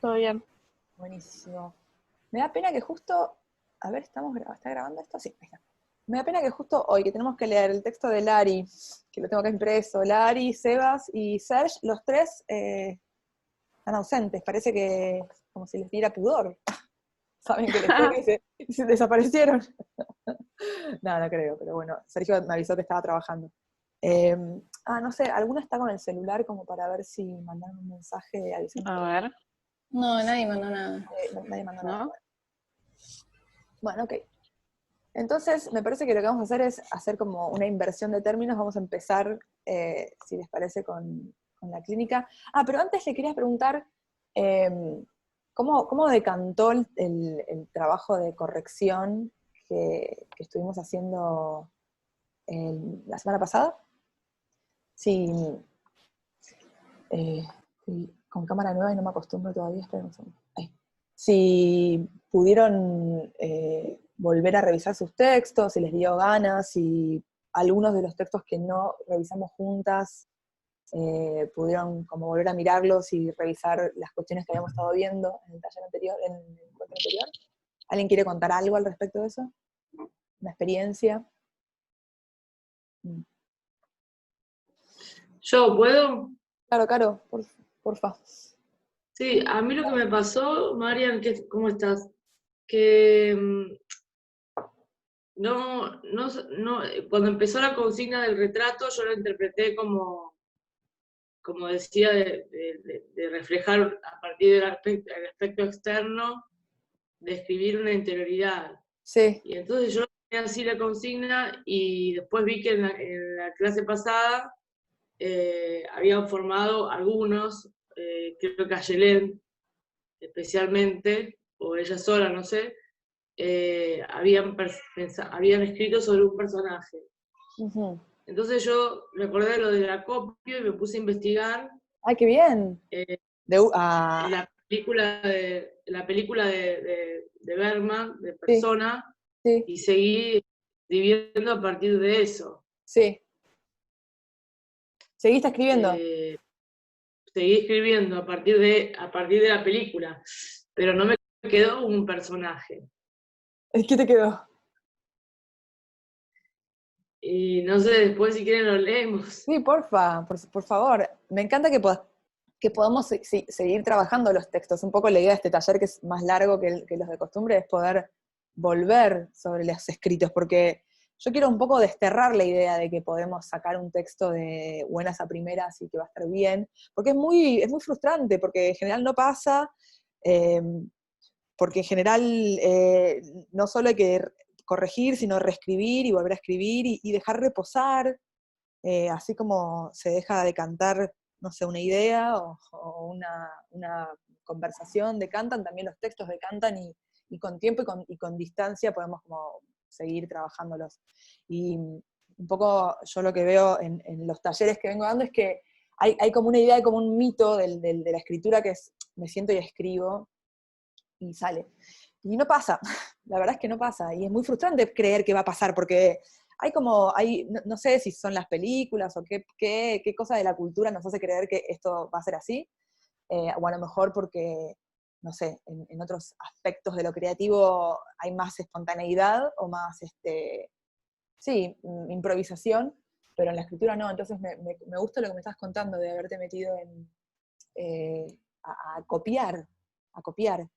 Todo bien. Buenísimo. Me da pena que justo, a ver, ¿está grabando esto? Sí, ahí está. Me da pena que justo hoy, que tenemos que leer el texto de Lari, que lo tengo acá impreso, Lari, Sebas y Serge, los tres están ausentes, parece que como si les diera pudor. Saben que les toca y se desaparecieron. No, no creo, pero bueno, Sergio me avisó que estaba trabajando. Eh, no sé, ¿alguna está con el celular como para ver si mandaron un mensaje avisando A que ver, No, nadie mandó nada. nadie mandó nada? ¿no? Bueno, ok. Entonces, me parece que lo que vamos a hacer es hacer como una inversión de términos. Vamos a empezar, si les parece, con la clínica. Pero antes le quería preguntar, eh, ¿cómo decantó el trabajo de corrección que estuvimos haciendo la semana pasada? Sí, estoy con cámara nueva y no me acostumbro todavía. Esperen un segundo. Ahí. Si pudieron volver a revisar sus textos, si les dio ganas, si algunos de los textos que no revisamos juntas pudieron como volver a mirarlos y revisar las cuestiones que habíamos estado viendo en el taller anterior, en el encuentro anterior. ¿Alguien quiere contar algo al respecto de eso? ¿Una experiencia? ¿Yo puedo? Claro, Caro, porfa. Sí, a mí lo que me pasó, Marian, ¿cómo estás? Que cuando empezó la consigna del retrato, yo lo interpreté como decía, de reflejar a partir del aspecto externo, de escribir una interioridad. Sí. Y entonces yo tenía así la consigna y después vi que en la clase pasada habían formado algunos, creo que Ayelén especialmente, o ella sola, no sé, habían escrito sobre un personaje. Uh-huh. Entonces yo recordé lo del acopio y me puse a investigar. ¡Ay, qué bien! La película de Bergman, de Sí, Persona, sí, y seguí escribiendo a partir de eso. sí. ¿Seguiste escribiendo? Seguí escribiendo a partir de la película, pero no me quedó un personaje. ¿Qué te quedó? Y no sé, después si quieren lo leemos. Sí, porfa, por favor. Me encanta que podamos seguir trabajando los textos. Un poco la idea de este taller, que es más largo que los de costumbre, es poder volver sobre los escritos, porque yo quiero un poco desterrar la idea de que podemos sacar un texto de buenas a primeras y que va a estar bien, porque es muy frustrante, porque en general no pasa, eh, porque en general no solo hay que corregir, sino reescribir y volver a escribir y dejar reposar, así como se deja decantar, no sé, una idea o una conversación decantan, también los textos decantan y con tiempo y con distancia podemos como seguir trabajándolos. Y un poco yo lo que veo en los talleres que vengo dando es que hay como una idea, hay como un mito de la escritura que es, me siento y escribo, y sale. Y no pasa, la verdad es que no pasa, y es muy frustrante creer que va a pasar, porque no sé si son las películas o qué cosa de la cultura nos hace creer que esto va a ser así, o a lo mejor porque, no sé, en otros aspectos de lo creativo hay más espontaneidad o más, sí, improvisación, pero en la escritura no. Entonces me gusta lo que me estás contando de haberte metido a copiar, a copiar.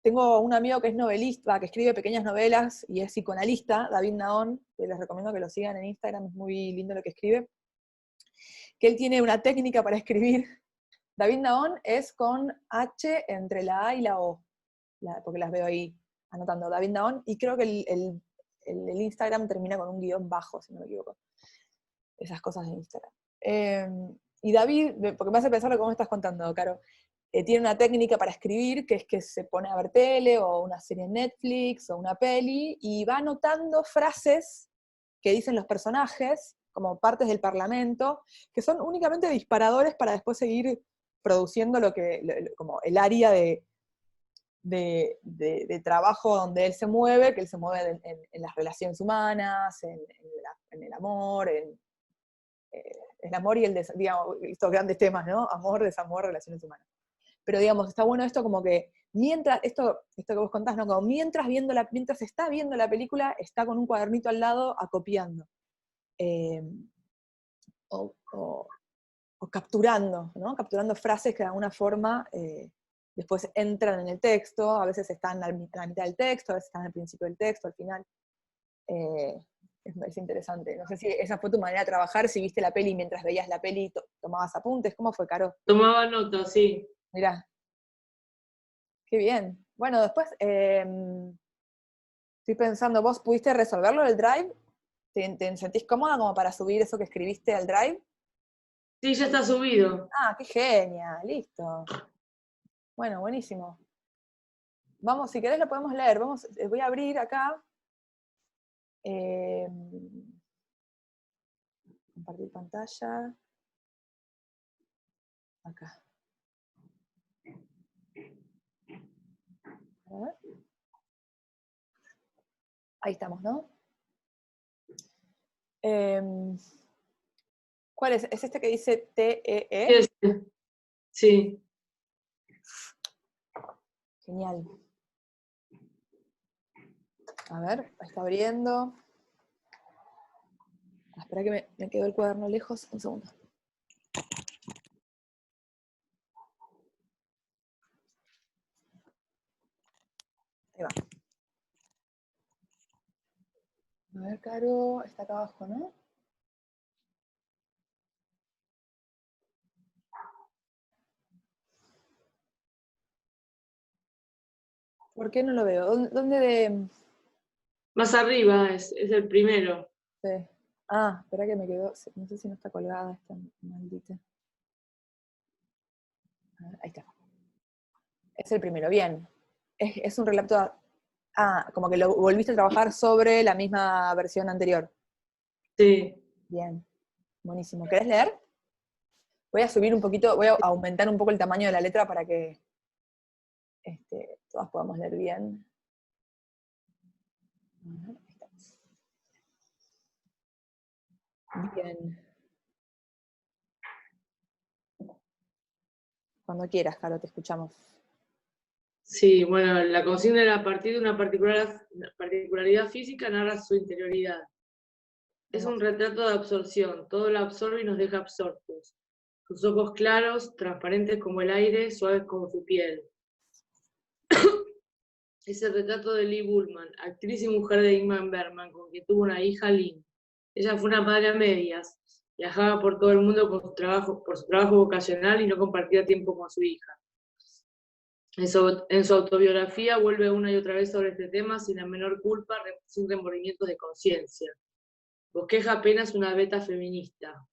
Tengo un amigo que es novelista, que escribe pequeñas novelas y es psicoanalista, David Naón, que les recomiendo que lo sigan en Instagram, es muy lindo lo que escribe, que él tiene una técnica para escribir. David Naón es con H entre la A y la O, porque las veo ahí anotando, David Naón, y creo que el Instagram termina con un guión bajo, si no me equivoco. Esas cosas de Instagram. Y David, porque me hace pensar lo que vos me estás contando, Caro, tiene una técnica para escribir, que es que se pone a ver tele, o una serie en Netflix, o una peli, y va anotando frases que dicen los personajes, como partes del parlamento, que son únicamente disparadores para después seguir produciendo como el área de trabajo donde él se mueve, que él se mueve en las relaciones humanas, en el amor, el amor y digamos, estos grandes temas, ¿no? Amor, desamor, relaciones humanas. pero digamos, está bueno esto como que mientras, esto que vos contás, ¿no? Como mientras está viendo la película, está con un cuadernito al lado acopiando. O capturando, ¿no? Capturando frases que de alguna forma después entran en el texto, a veces están a la mitad del texto, a veces están al principio del texto, al final. Es interesante. No sé si esa fue tu manera de trabajar, si viste la peli y mientras veías la peli tomabas apuntes. ¿Cómo fue, Caro? Tomaba nota, sí. Mirá. Qué bien. Bueno, después estoy pensando, ¿vos pudiste resolverlo del Drive? ¿Te sentís cómoda como para subir eso que escribiste al Drive? Sí, ya está subido. Ah, qué genial, listo. Bueno, buenísimo. Vamos, si querés lo podemos leer. Voy a abrir acá. Compartir pantalla. Acá. A ver. Ahí estamos, ¿no? ¿Cuál es? ¿Es este que dice TEE? Sí. Genial. A ver, ahí está abriendo. Espera que me quedó el cuaderno lejos. Un segundo. Ahí va. A ver, Caro, está acá abajo, ¿no? ¿Por qué no lo veo? ¿Dónde de...? Más arriba es el primero. Sí. Ah, espera que me quedó... No sé si no está colgada esta maldita. A ver, ahí está. Es el primero, bien. Es un relato... Ah, como que lo volviste a trabajar sobre la misma versión anterior. Sí. Bien. Buenísimo. ¿Querés leer? Voy a subir un poquito, voy a aumentar un poco el tamaño de la letra para que todas podamos leer bien. Ahí estamos. Bien. Cuando quieras, Caro, te escuchamos. Sí, bueno, la consigna era a partir de una particularidad física, narra su interioridad. Es un retrato de absorción, todo lo absorbe y nos deja absortos. Sus ojos claros, transparentes como el aire, suaves como su piel. Es el retrato de Lee Bullman, actriz y mujer de Ingmar Bergman, con quien tuvo una hija, Lynn. Ella fue una madre a medias, viajaba por todo el mundo por su trabajo vocacional y no compartía tiempo con su hija. En su autobiografía vuelve una y otra vez sobre este tema sin la menor culpa, sin remordimientos de conciencia. Bosqueja apenas una beta feminista.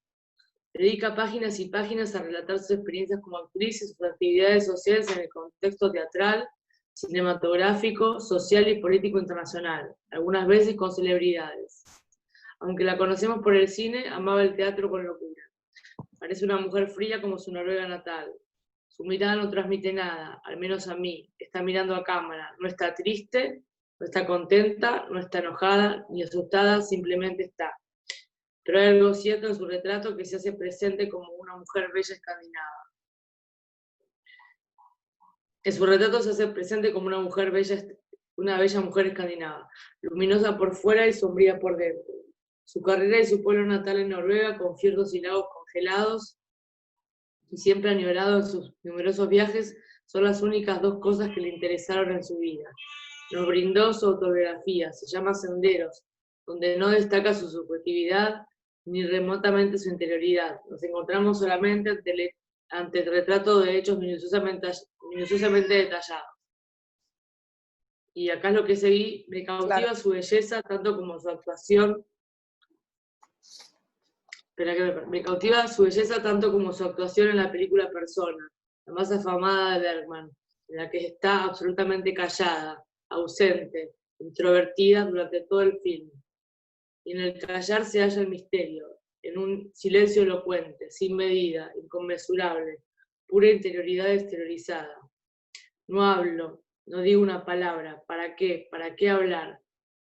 Dedica páginas y páginas a relatar sus experiencias como actriz y sus actividades sociales en el contexto teatral, cinematográfico, social y político internacional, algunas veces con celebridades. Aunque la conocemos por el cine, amaba el teatro con locura. Parece una mujer fría como su Noruega natal. Su mirada no transmite nada, al menos a mí. Está mirando a cámara, no está triste, no está contenta, no está enojada, ni asustada, simplemente está. Pero hay algo cierto en su retrato que se hace presente como una mujer bella escandinava. En su retrato se hace presente como una bella mujer escandinava, luminosa por fuera y sombría por dentro. Su carrera y su pueblo natal en Noruega, con fiordos y lagos congelados, y siempre añorado en sus numerosos viajes, son las únicas dos cosas que le interesaron en su vida. Nos brindó su autobiografía, se llama Senderos, donde no destaca su subjetividad ni remotamente su interioridad. Nos encontramos solamente ante el retrato de hechos minuciosamente detallados. Y acá es lo que seguí, me cautiva Claro. su belleza, tanto como su actuación. Me cautiva su belleza tanto como su actuación en la película Persona, la más afamada de Bergman, en la que está absolutamente callada, ausente, introvertida durante todo el film. Y en el callar se halla el misterio, en un silencio elocuente, sin medida, inconmensurable, pura interioridad exteriorizada. No hablo, no digo una palabra, ¿para qué? ¿Para qué hablar?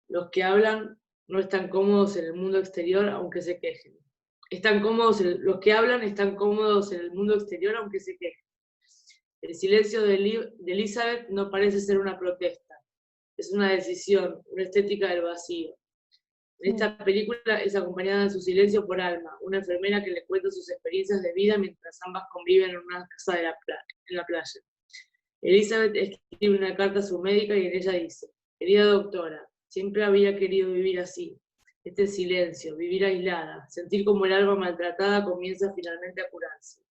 Los que hablan no están cómodos en el mundo exterior, aunque se quejen. Los que hablan están cómodos en el mundo exterior, aunque se quejen. El silencio de Elizabeth no parece ser una protesta, es una decisión, una estética del vacío. En esta película es acompañada en su silencio por Alma, una enfermera que le cuenta sus experiencias de vida mientras ambas conviven en una casa en la playa. Elizabeth escribe una carta a su médica y en ella dice: querida doctora, siempre había querido vivir así, este silencio, vivir aislada, sentir como el alma maltratada comienza finalmente a curarse.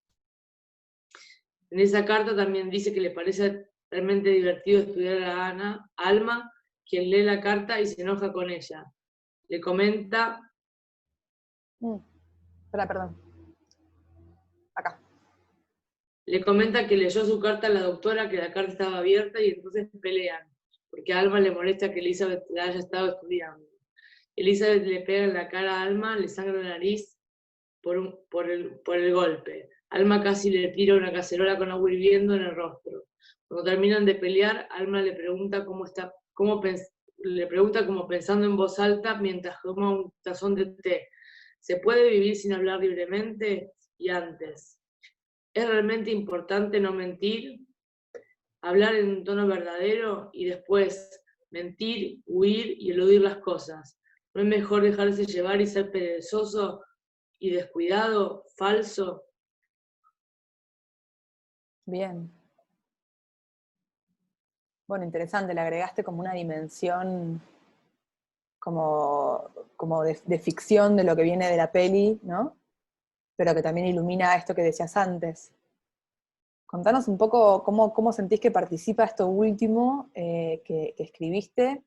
En esa carta también dice que le parece realmente divertido estudiar a Alma, quien lee la carta y se enoja con ella. Le comenta... Espera, perdón. Acá. Le comenta que leyó su carta a la doctora, que la carta estaba abierta y entonces pelean, porque a Alma le molesta que Elizabeth la haya estado estudiando. Elizabeth le pega en la cara a Alma, le sangra la nariz por el golpe. Alma casi le tira una cacerola con agua hirviendo en el rostro. Cuando terminan de pelear, Alma le pregunta le pregunta como pensando en voz alta mientras toma un tazón de té: ¿se puede vivir sin hablar libremente? Y antes: ¿es realmente importante no mentir? Hablar en un tono verdadero y después mentir, huir y eludir las cosas. ¿No es mejor dejarse llevar y ser perezoso y descuidado, falso? Bien. Bueno, interesante, le agregaste como una dimensión como de ficción de lo que viene de la peli, ¿no? Pero que también ilumina esto que decías antes. Contanos un poco cómo sentís que participa esto último que escribiste,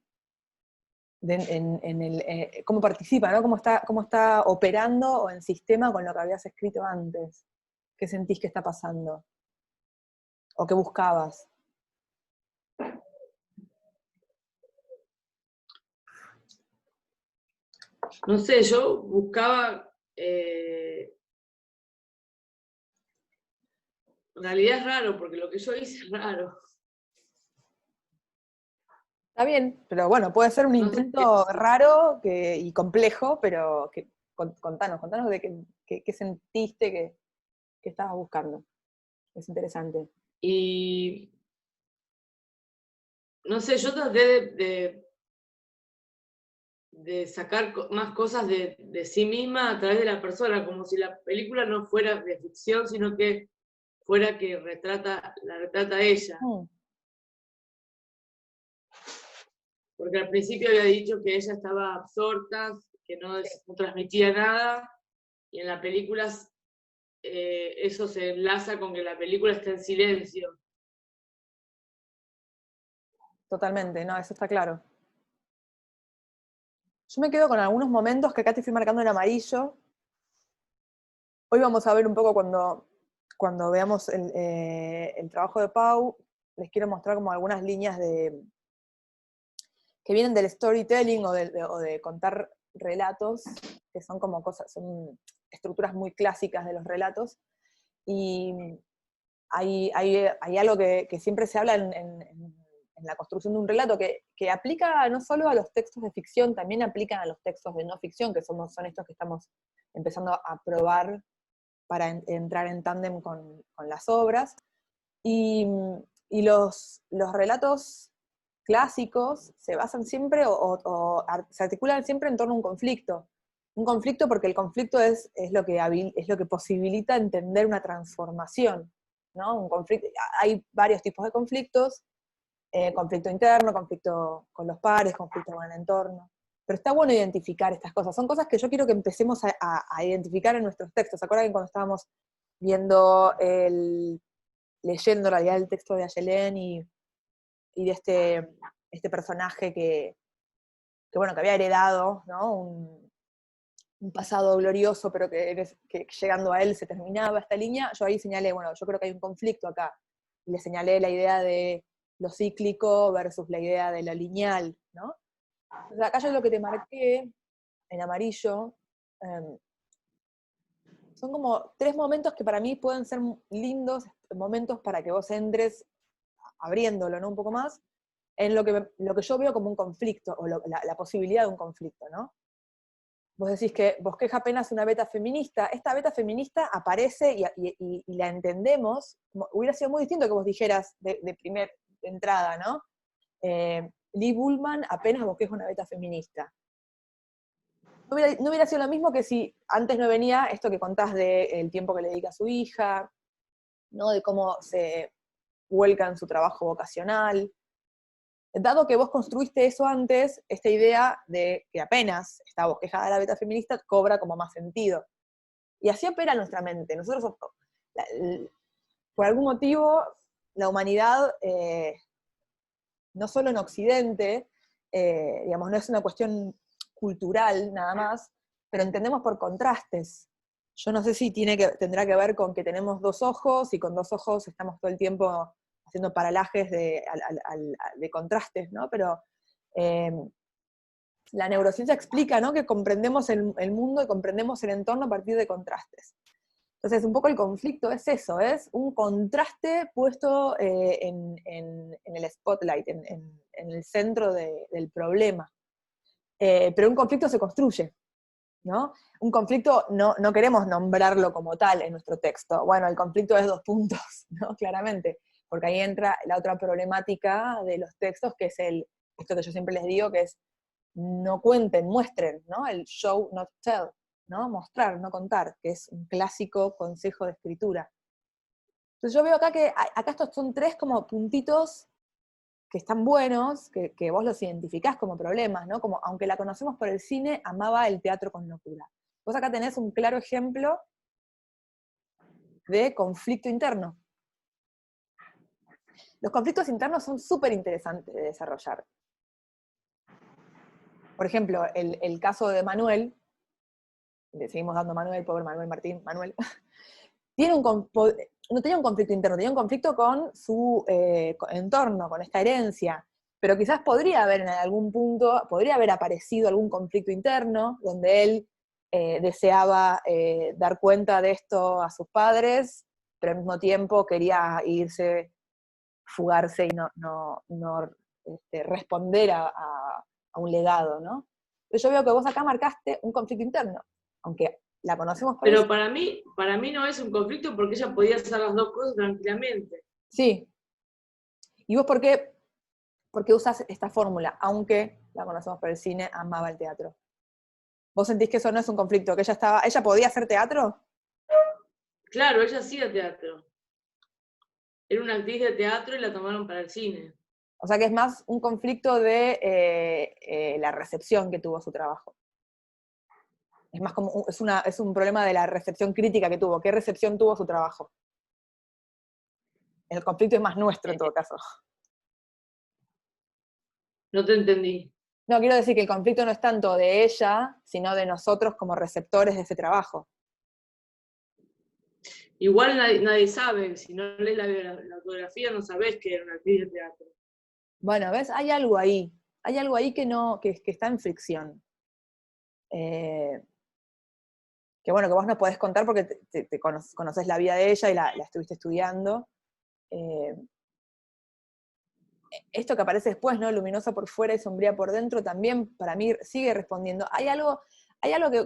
cómo participa, ¿no? Cómo está operando o en sistema con lo que habías escrito antes. ¿Qué sentís que está pasando? ¿O qué buscabas? No sé, yo buscaba... en realidad es raro, porque lo que yo hice es raro. Está bien, pero bueno, puede ser un No sé intento raro y complejo, pero contanos de qué sentiste que estabas buscando. Es interesante. y no sé, yo traté de sacar más cosas de sí misma a través de la persona, como si la película no fuera de ficción, sino que fuera que la retrata a ella. Porque al principio había dicho que ella estaba absorta, que no transmitía nada, y en la película eso se enlaza con que la película está en silencio. Totalmente, no, eso está claro. Yo me quedo con algunos momentos que acá te fui marcando en amarillo. Hoy vamos a ver un poco cuando veamos el trabajo de Pau, les quiero mostrar como algunas líneas que vienen del storytelling o de contar relatos, que son como son estructuras muy clásicas de los relatos. Y hay algo que siempre se habla en la construcción de un relato, que aplica no solo a los textos de ficción, también aplican a los textos de no ficción, que son estos que estamos empezando a probar para entrar en tándem con las obras. Y los relatos clásicos se basan siempre o se articulan siempre en torno a un conflicto. Un conflicto porque el conflicto es lo que posibilita entender una transformación, ¿no? Un conflicto, hay varios tipos de conflictos, conflicto interno, conflicto con los pares, conflicto con el entorno. Pero está bueno identificar estas cosas. Son cosas que yo quiero que empecemos a identificar en nuestros textos. ¿Se acuerdan que cuando estábamos viendo leyendo en realidad el texto de Ayelén y de este personaje que había heredado, ¿no? Un pasado glorioso, pero que llegando a él se terminaba esta línea? Yo ahí señalé, bueno, yo creo que hay un conflicto acá. Y le señalé la idea de lo cíclico versus la idea de lo lineal, ¿no? Entonces acá yo lo que te marqué en amarillo son como 3 momentos que para mí pueden ser lindos momentos para que vos entres abriéndolo, ¿no? Un poco más, en lo que yo veo como un conflicto, o la posibilidad de un conflicto, ¿no? vos decís que Bosqueja apenas una beta feminista, esta beta feminista aparece y la entendemos, hubiera sido muy distinto que vos dijeras de entrada, ¿no? Lee Bullman apenas bosqueja una beta feminista. No hubiera sido lo mismo que si antes no venía esto que contás del tiempo que le dedica a su hija, ¿no? De cómo se vuelca en su trabajo vocacional. Dado que vos construiste eso antes, esta idea de que apenas está bosquejada la beta feminista cobra como más sentido. Y así opera nuestra mente. Nosotros, por algún motivo, la humanidad, no solo en Occidente, digamos, no es una cuestión cultural nada más, pero entendemos por contrastes. Yo no sé si tendrá que ver con que tenemos dos ojos, y con dos ojos estamos todo el tiempo haciendo paralajes de contrastes, ¿no? Pero la neurociencia explica, ¿no?, que comprendemos el mundo y comprendemos el entorno a partir de contrastes. Entonces, un poco el conflicto es eso, es un contraste puesto en el spotlight, en el centro del problema. Pero un conflicto se construye, ¿no? Un conflicto no queremos nombrarlo como tal en nuestro texto. Bueno, el conflicto es 2 puntos, ¿no? Claramente, porque ahí entra la otra problemática de los textos, que es esto que yo siempre les digo, que es no cuenten, muestren, ¿no? El show, not tell, ¿no? Mostrar, no contar, que es un clásico consejo de escritura. Entonces yo veo acá que acá estos son 3 como puntitos que están buenos, que vos los identificás como problemas, ¿no? Como, aunque la conocemos por el cine, amaba el teatro con locura. Vos acá tenés un claro ejemplo de conflicto interno. Los conflictos internos son súper interesantes de desarrollar. Por ejemplo, el caso de Manuel, le seguimos dando Manuel, pobre Manuel Martín, Manuel, no tenía un conflicto interno, tenía un conflicto con su entorno, con esta herencia, pero quizás podría haber en algún punto, podría haber aparecido algún conflicto interno, donde él deseaba dar cuenta de esto a sus padres, pero al mismo tiempo quería irse, fugarse y no responder a un legado, ¿no? Pero yo veo que vos acá marcaste un conflicto interno, aunque la conocemos por Pero eso. para mí no es un conflicto porque ella podía hacer las 2 cosas tranquilamente. Sí. ¿Y vos por qué usas esta fórmula? Aunque la conocemos por el cine, amaba el teatro. ¿Vos sentís que eso no es un conflicto? ¿Que ella podía hacer teatro? Claro, ella hacía teatro. Era una actriz de teatro y la tomaron para el cine. O sea que es más un conflicto de la recepción que tuvo su trabajo. Es más como, es un problema de la recepción crítica que tuvo. ¿Qué recepción tuvo su trabajo? El conflicto es más nuestro en todo caso. No te entendí. No, quiero decir que el conflicto no es tanto de ella, sino de nosotros como receptores de ese trabajo. Igual nadie sabe, si no lees la autografía no sabés que era una actriz de teatro. Bueno, ¿ves? Hay algo ahí que está en fricción. Que bueno, que vos no podés contar porque te conocés la vida de ella y la estuviste estudiando. Esto que aparece después, ¿no? Luminosa por fuera y sombría por dentro, también para mí sigue respondiendo. Hay algo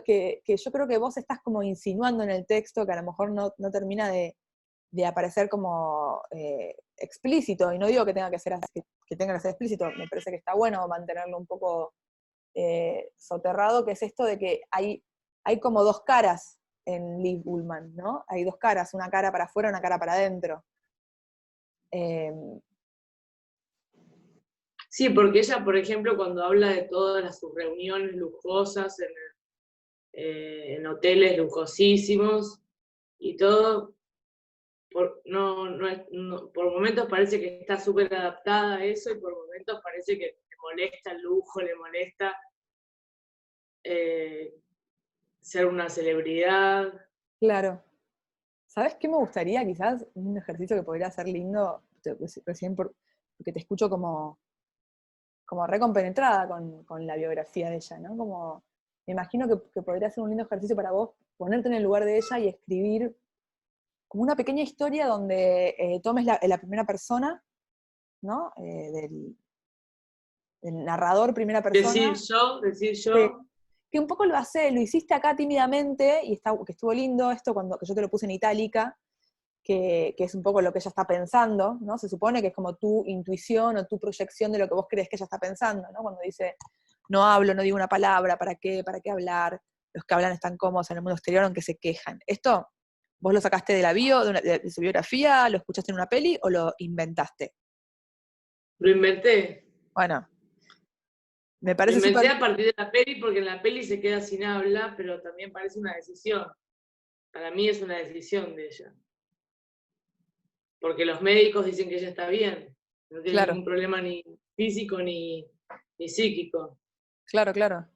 que yo creo que vos estás como insinuando en el texto, que a lo mejor no termina de aparecer como explícito, y no digo que tenga que ser explícito, me parece que está bueno mantenerlo un poco soterrado, que es esto de que hay como 2 caras en Lee Bullman, ¿no? Hay 2 caras, una cara para afuera, una cara para adentro. Sí, porque ella, por ejemplo, cuando habla de todas sus reuniones lujosas en hoteles lujosísimos y todo, por momentos parece que está súper adaptada a eso y por momentos parece que le molesta el lujo, le molesta ser una celebridad. Claro. ¿Sabes qué me gustaría? Quizás un ejercicio que podría ser lindo, recién porque te escucho como recompenetrada con la biografía de ella, ¿no? Como, me imagino que podría ser un lindo ejercicio para vos ponerte en el lugar de ella y escribir como una pequeña historia donde tomes la primera persona, ¿no? Del narrador primera persona. Decir yo. Que que un poco lo hiciste acá tímidamente, y que estuvo lindo esto que yo te lo puse en itálica, que es un poco lo que ella está pensando, ¿no? Se supone que es como tu intuición o tu proyección de lo que vos crees que ella está pensando, ¿no? Cuando dice, no hablo, no digo una palabra, ¿para qué hablar? Los que hablan están cómodos en el mundo exterior, aunque se quejan. Esto, ¿vos lo sacaste de la bio, de su biografía, lo escuchaste en una peli o lo inventaste? Lo inventé. Bueno, me Lo parece inventé súper... a partir de la peli, porque en la peli se queda sin habla, pero también parece una decisión. Para mí es una decisión de ella. Porque los médicos dicen que ella está bien. No tiene Claro, ningún problema ni físico ni psíquico. claro, claro.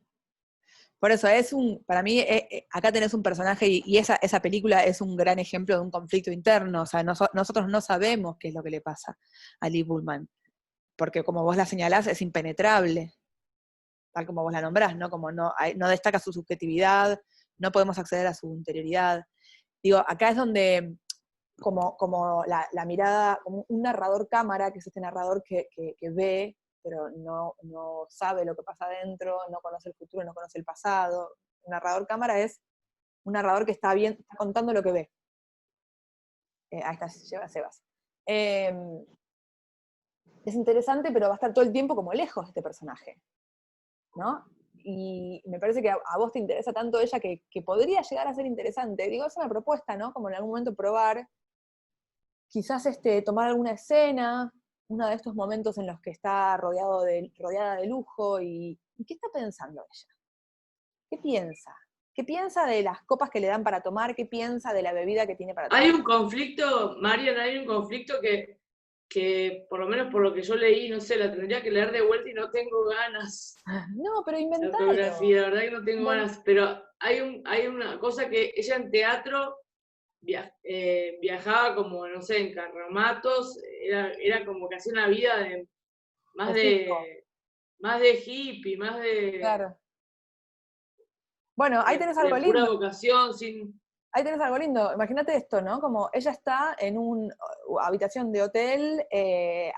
Por eso, para mí, acá tenés un personaje y esa película es un gran ejemplo de un conflicto interno. O sea, nosotros no sabemos qué es lo que le pasa a Lee Bullman, porque como vos la señalás, es impenetrable, tal como vos la nombrás, ¿no? Como no destaca su subjetividad, no podemos acceder a su interioridad. Digo, acá es donde, como la mirada, como un narrador cámara, que es este narrador que ve, pero no sabe lo que pasa adentro, no conoce el futuro, no conoce el pasado. Un narrador cámara es un narrador que está contando lo que ve. Ahí está, lleva Sebas. Es interesante, pero va a estar todo el tiempo como lejos de este personaje, ¿no? Y me parece que a vos te interesa tanto ella que podría llegar a ser interesante. Digo, es una propuesta, ¿no? Como en algún momento probar, quizás tomar alguna escena, uno de estos momentos en los que está rodeada de lujo, y ¿qué está pensando ella? ¿Qué piensa? ¿Qué piensa de las copas que le dan para tomar? ¿Qué piensa de la bebida que tiene para tomar? Hay un conflicto, Marian, que por lo menos por lo que yo leí, no sé, la tendría que leer de vuelta y no tengo ganas. No, pero La inventalo. autografía, la verdad que no tengo ganas, pero hay una cosa que ella en teatro viajaba como, no sé, en carromatos, era como que hacía una vida más de hippie, más de, Claro. Bueno, ahí tenés algo de pura lindo. vocación, sin... Ahí tenés algo lindo. Imagínate esto, ¿no? Como ella está en una habitación de hotel,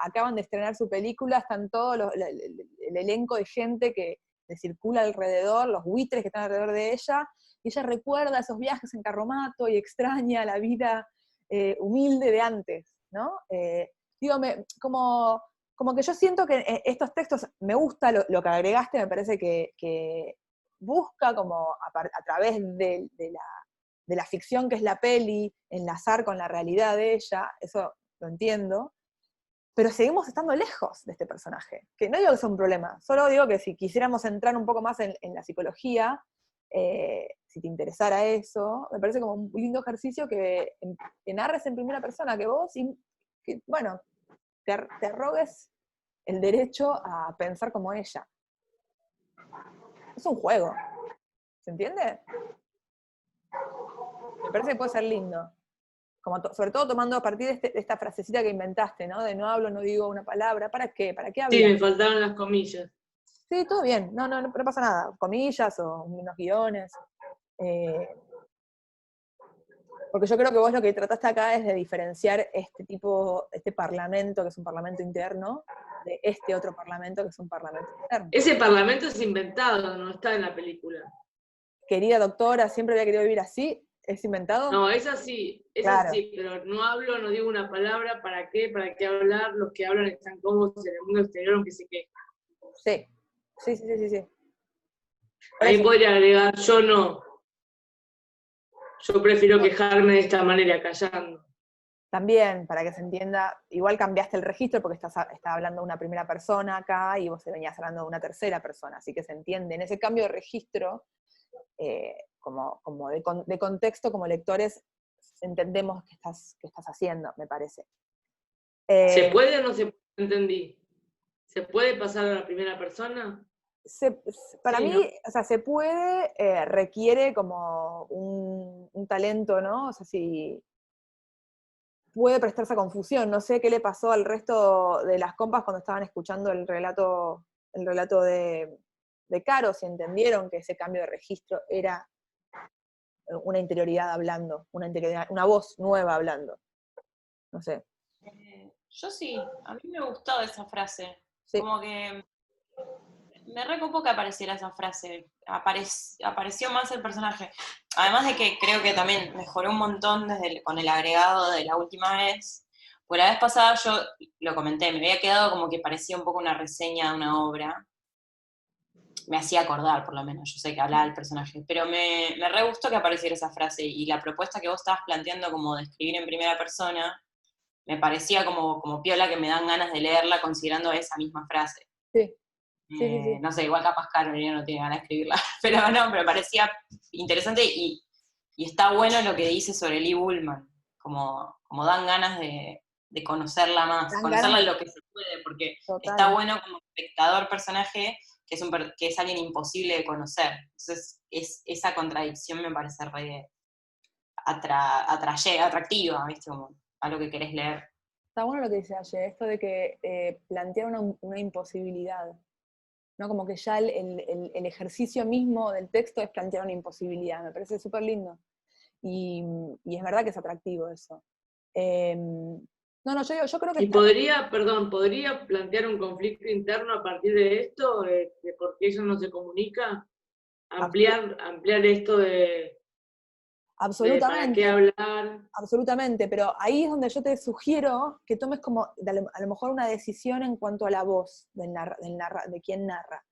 acaban de estrenar su película, están todos el elenco de gente que le circula alrededor, los buitres que están alrededor de ella, y ella recuerda esos viajes en carromato y extraña la vida humilde de antes, ¿no? Digo, como que yo siento que estos textos, me gusta lo que agregaste, me parece que busca como a través de la ficción que es la peli, enlazar con la realidad de ella, eso lo entiendo, pero seguimos estando lejos de este personaje, que no digo que sea un problema, solo digo que si quisiéramos entrar un poco más en la psicología, si te interesara eso, me parece como un lindo ejercicio que narres en primera persona, que vos, bueno, te arrogues el derecho a pensar como ella. Es un juego, ¿se entiende? Me parece que puede ser lindo. Sobre todo tomando a partir de esta frasecita que inventaste, ¿no? De no hablo, no digo una palabra. ¿Para qué? ¿Para qué Sí, hablar? me faltaron las comillas. Sí, todo bien. No pasa nada. Comillas o unos guiones. Porque yo creo que vos lo que trataste acá es de diferenciar este parlamento, que es un parlamento interno, de este otro parlamento, que es un parlamento externo. Ese parlamento es inventado, no está en la película. Querida doctora, siempre había querido vivir así. ¿Es inventado? No, es así, Claro. pero no hablo, no digo una palabra, ¿para qué? ¿Para qué hablar? Los que hablan están cómodos en el mundo exterior, aunque se quejan. Sí. Ahí podría agregar, yo no. Yo prefiero quejarme de esta manera, callando. También, para que se entienda, igual cambiaste el registro porque estás hablando de una primera persona acá y vos venías hablando de una tercera persona, así que se entiende. En ese cambio de registro, como de contexto, como lectores, entendemos qué estás haciendo, me parece. ¿Se puede o no se puede? Entendí. ¿Se puede pasar a la primera persona? Para Sí, mí, ¿no? o sea, se puede, requiere como un talento, ¿no? O sea, si puede prestarse a confusión. No sé qué le pasó al resto de las compas cuando estaban escuchando el relato de Caro, si entendieron que ese cambio de registro era una interioridad hablando, una voz nueva hablando. No sé. Yo sí, a mí me gustó esa frase. Sí. Como que me recopó que apareciera esa frase. Apareció más el personaje. Además de que creo que también mejoró un montón con el agregado de la última vez. Pues la vez pasada yo lo comenté, me había quedado como que parecía un poco una reseña de una obra. Me hacía acordar, por lo menos, yo sé que hablaba del personaje, pero me re gustó que apareciera esa frase, y la propuesta que vos estabas planteando como de escribir en primera persona, me parecía como piola, que me dan ganas de leerla considerando esa misma frase. Sí, sí. No sé, igual capaz Carolina no tiene ganas de escribirla, pero no, pero me parecía interesante, y está bueno lo que dice sobre Lee Bullman, como dan ganas de conocerla más, Dan conocerla ganas, lo que se puede, porque está total. bueno como espectador personaje, que es alguien imposible de conocer. Entonces, esa contradicción me parece re atractiva, ¿viste? Como a lo que querés leer. Está bueno lo que dice Aye, esto de que plantea una imposibilidad, ¿no? Como que ya el ejercicio mismo del texto es plantear una imposibilidad, me parece súper lindo. Y es verdad que es atractivo eso. Yo creo que Y podría plantear un conflicto interno a partir de esto, de por qué eso no se comunica, ampliar esto de para qué absolutamente, hablar. absolutamente, pero ahí es donde yo te sugiero que tomes como a lo mejor una decisión en cuanto a la voz de quien narra.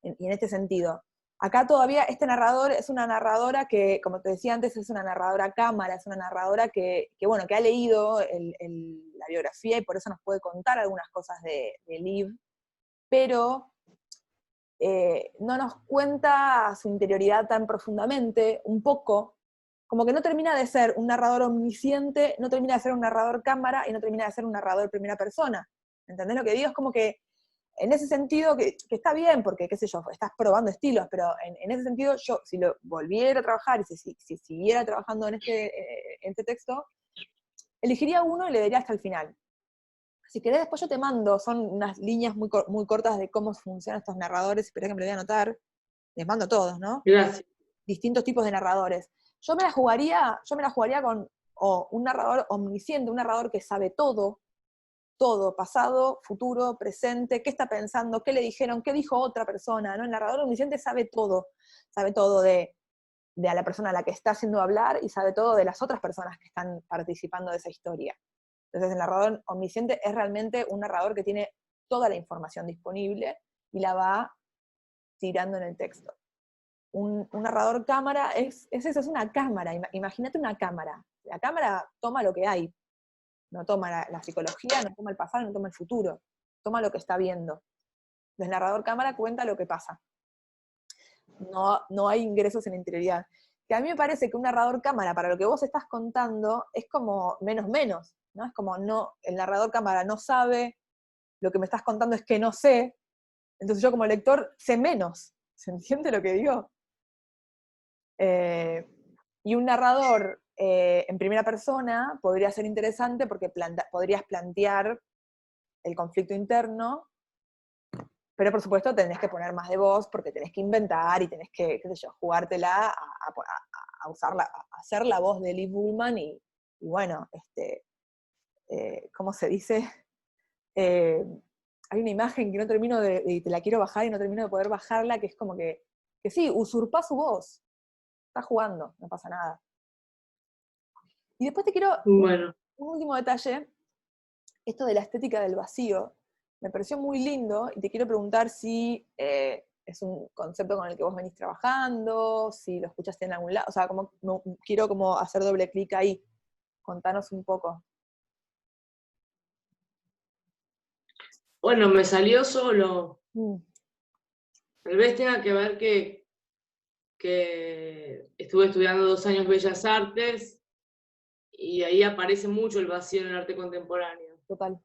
Y en este sentido, acá todavía este narrador es una narradora que, como te decía antes, es una narradora cámara, es una narradora que ha leído la biografía y por eso nos puede contar algunas cosas de Liv, pero no nos cuenta su interioridad tan profundamente, un poco, como que no termina de ser un narrador omnisciente, no termina de ser un narrador cámara y no termina de ser un narrador primera persona. ¿Entendés lo que digo? Es como que en ese sentido, que está bien, porque, qué sé yo, estás probando estilos, pero en ese sentido, yo, si lo volviera a trabajar y si siguiera trabajando en este texto, elegiría uno y le daría hasta el final. Si querés, después yo te mando, son unas líneas muy cortas de cómo funcionan estos narradores, espera que me lo voy a anotar, les mando todos, ¿no? Gracias. Distintos tipos de narradores. Yo me la jugaría con un narrador omnisciente, un narrador que sabe todo, pasado, futuro, presente, qué está pensando, qué le dijeron, qué dijo otra persona, ¿no? El narrador omnisciente sabe todo de a la persona a la que está haciendo hablar y sabe todo de las otras personas que están participando de esa historia. Entonces el narrador omnisciente es realmente un narrador que tiene toda la información disponible y la va tirando en el texto. Un narrador cámara es eso, es una cámara, imagínate una cámara. La cámara toma lo que hay, no toma la psicología, no toma el pasado, no toma el futuro, toma lo que está viendo. El narrador cámara cuenta lo que pasa. No hay ingresos en la interioridad. Que a mí me parece que un narrador cámara, para lo que vos estás contando, es como menos, ¿no? Es como el narrador cámara no sabe, lo que me estás contando es que no sé, entonces yo como lector sé menos. ¿Se entiende lo que digo? Y un narrador en primera persona podría ser interesante porque podrías plantear el conflicto interno, pero por supuesto tenés que poner más de voz porque tenés que inventar y tenés que, qué sé yo, jugártela a usarla, a hacer la voz de Lee Bullman y bueno, ¿cómo se dice? Hay una imagen que no termino y te la quiero bajar y no termino de poder bajarla, que es como que sí, usurpá su voz. Está jugando, no pasa nada. Y después te quiero, Bueno, un último detalle, esto de la estética del vacío, me pareció muy lindo y te quiero preguntar si es un concepto con el que vos venís trabajando, si lo escuchaste en algún lado, o sea, quiero como hacer doble clic ahí, contanos un poco. bueno, me salió solo. Mm. Tal vez tenga que ver que estuve estudiando 2 años Bellas Artes y ahí aparece mucho el vacío en el arte contemporáneo. Total,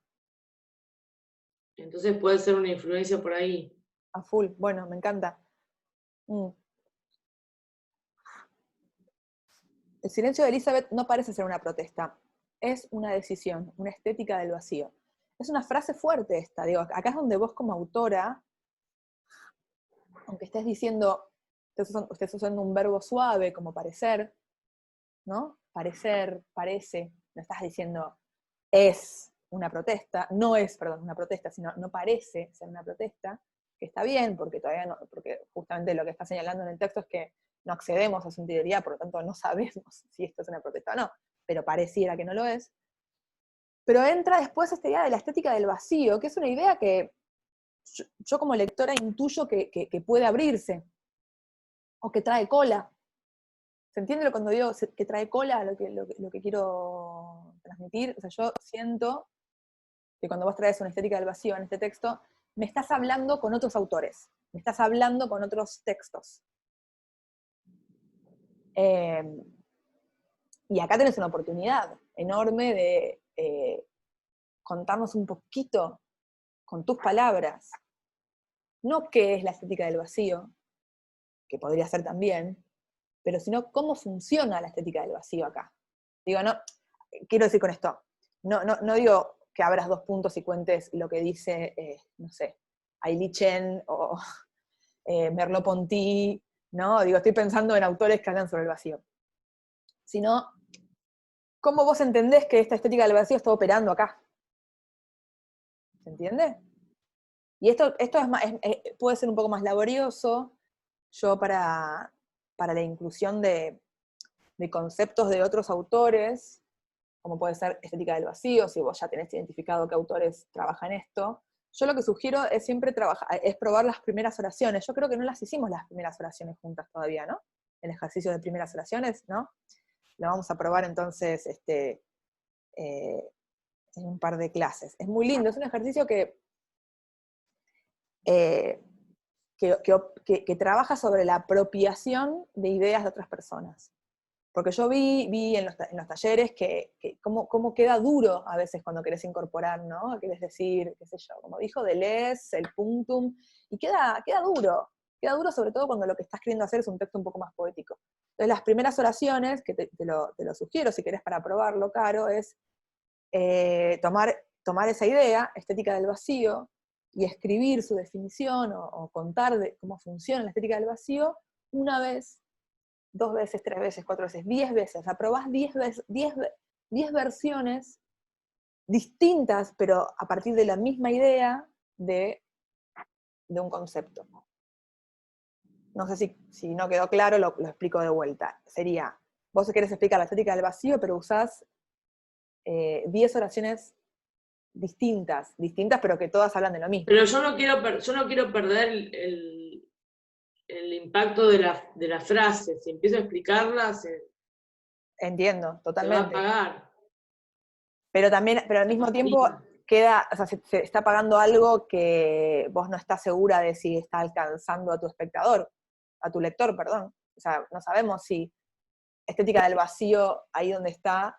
Entonces puede ser una influencia por ahí. a full, bueno, me encanta. El silencio de Elizabeth no parece ser una protesta, es una decisión, una estética del vacío. Es una frase fuerte esta, digo, acá es donde vos como autora, aunque estés diciendo, estés usando un verbo suave como parecer, ¿no? Parecer, parece, no estás diciendo es una protesta, no es, perdón, una protesta, sino no parece ser una protesta, que está bien, porque todavía no, porque justamente lo que está señalando en el texto es que no accedemos a su interioridad, por lo tanto no sabemos si esto es una protesta o no, pero pareciera que no lo es. Pero entra después esta idea de la estética del vacío, que es una idea que yo como lectora intuyo que puede abrirse, o que trae cola. ¿Se entiende cuando digo que trae cola lo que quiero transmitir? O sea, yo siento que cuando vos traes una estética del vacío en este texto, me estás hablando con otros autores, me estás hablando con otros textos. Y acá tenés una oportunidad enorme de contarnos un poquito con tus palabras, no qué es la estética del vacío, que podría ser también, pero sino cómo funciona la estética del vacío acá. Digo, no, quiero decir con esto, no digo que abras 2 puntos y cuentes lo que dice, no sé, Ailey Chen o Merleau-Ponty, ¿no? Digo, estoy pensando en autores que hablan sobre el vacío. Sino, ¿cómo vos entendés que esta estética del vacío está operando acá? ¿Se entiende? Y esto es más, puede ser un poco más laborioso, yo para la inclusión de conceptos de otros autores, como puede ser estética del vacío, si vos ya tenés identificado qué autores trabajan esto, yo lo que sugiero es siempre es probar las primeras oraciones. Yo creo que no las hicimos las primeras oraciones juntas todavía, ¿no? El ejercicio de primeras oraciones, ¿no? Lo vamos a probar entonces en un par de clases. Es muy lindo, es un ejercicio que trabaja sobre la apropiación de ideas de otras personas. Porque yo vi en los talleres que cómo queda duro a veces cuando querés incorporar, ¿no? Querés decir, qué sé yo, como dijo Deleuze, el punctum, y queda duro sobre todo cuando lo que estás queriendo hacer es un texto un poco más poético. Entonces las primeras oraciones, que te lo sugiero si querés para probarlo, Caro, es tomar esa idea, estética del vacío, y escribir su definición o contar de cómo funciona la estética del vacío una vez, 2 veces, 3 veces, 4 veces, 10 veces. Aprobás 10 versiones distintas, pero a partir de la misma idea de un concepto. No sé si no quedó claro, lo explico de vuelta. Sería, vos querés explicar la estética del vacío, pero usás 10 oraciones distintas, pero que todas hablan de lo mismo. Pero yo no quiero perder el impacto de la frase. Si empiezo a explicarla, Entiendo, se va a totalmente. apagar. Pero al mismo tiempo queda, o sea, se está pagando algo que vos no estás segura de si está alcanzando a tu espectador, a tu lector, perdón. O sea, no sabemos si estética del vacío, ahí donde está,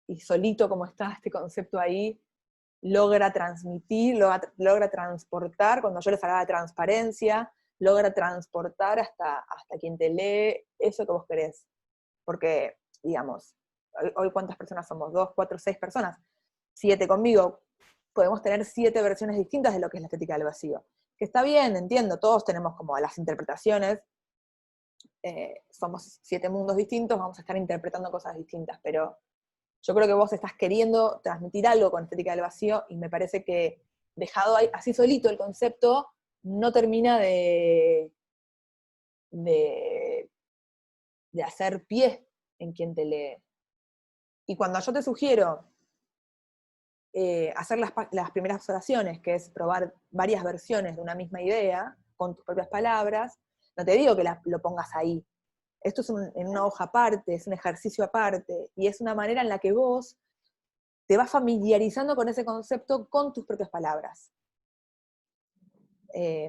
y solito como está este concepto ahí, logra transmitir, logra transportar, cuando yo les hablaba de transparencia, logra transportar hasta quien te lee eso que vos querés. Porque, digamos, hoy ¿cuántas personas somos? 2, 4, 6 personas. 7 conmigo. Podemos tener 7 versiones distintas de lo que es la estética del vacío. Que está bien, entiendo, todos tenemos como las interpretaciones, somos 7 mundos distintos, vamos a estar interpretando cosas distintas, pero yo creo que vos estás queriendo transmitir algo con estética del vacío, y me parece que dejado ahí, así solito el concepto, no termina de hacer pie en quien te lee. Y cuando yo te sugiero hacer las primeras oraciones, que es probar varias versiones de una misma idea, con tus propias palabras, no te digo que lo pongas ahí. Esto es en una hoja aparte, es un ejercicio aparte, y es una manera en la que vos te vas familiarizando con ese concepto con tus propias palabras. Sí,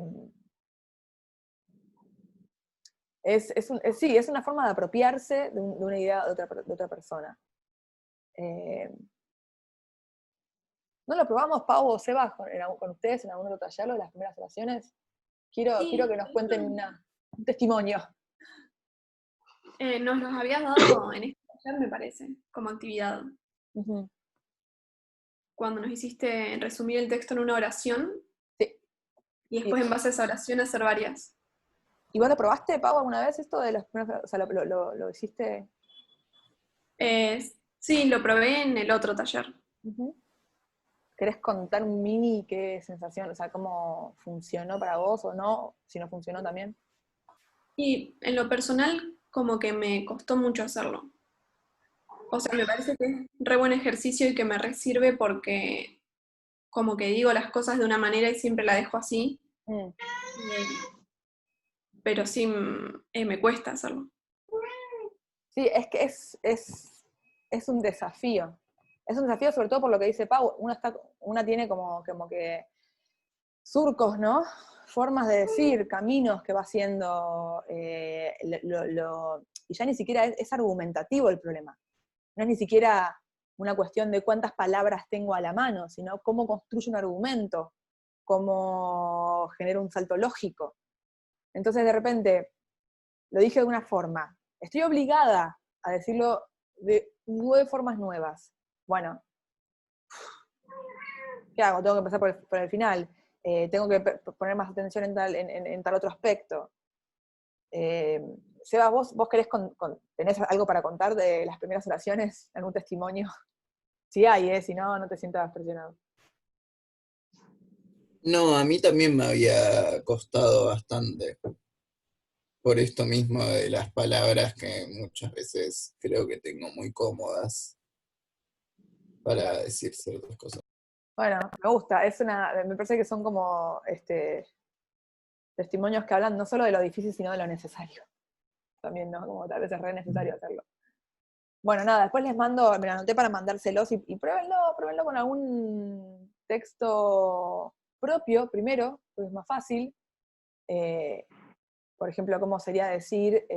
es una forma de apropiarse de una idea de otra persona. ¿No lo probamos, Pau o Seba, con ustedes en algún otro taller, de las primeras oraciones? Quiero que nos cuenten un testimonio. Nos los habías dado en este taller, me parece, como actividad. Uh-huh. Cuando nos hiciste resumir el texto en una oración. Sí. Y después en base a esa oración hacer varias. ¿Y vos lo probaste, Pau, alguna vez esto de los primeros, o sea, lo hiciste? Sí, lo probé en el otro taller. Uh-huh. ¿Querés contar un mini qué sensación, o sea, cómo funcionó para vos o no? Si no funcionó también. Y en lo personal, como que me costó mucho hacerlo. O sea, me parece que es re buen ejercicio y que me re sirve porque como que digo las cosas de una manera y siempre la dejo así, Mm. pero sí me cuesta hacerlo. Sí, es que es un desafío. Es un desafío sobre todo por lo que dice Pau. Una tiene como que surcos, ¿no? Formas de decir, caminos que va haciendo, y ya ni siquiera es argumentativo el problema. No es ni siquiera una cuestión de cuántas palabras tengo a la mano, sino cómo construyo un argumento, cómo genero un salto lógico. Entonces, de repente, lo dije de una forma. Estoy obligada a decirlo de 9 formas nuevas. Bueno, ¿qué hago? Tengo que empezar por el final. Tengo que poner más atención en tal otro aspecto. Seba, ¿vos tenés algo para contar de las primeras oraciones? ¿Algún testimonio? Sí hay, si no, no te sientas presionado. No, a mí también me había costado bastante. Por esto mismo de las palabras que muchas veces creo que tengo muy cómodas para decir ciertas cosas. Bueno, me gusta. Me parece que son como testimonios que hablan no solo de lo difícil, sino de lo necesario. También, ¿no? Como tal vez es re necesario hacerlo. Bueno, nada, después les mando, me lo anoté para mandárselos y pruébenlo con algún texto propio primero, porque es más fácil. Por ejemplo, cómo sería decir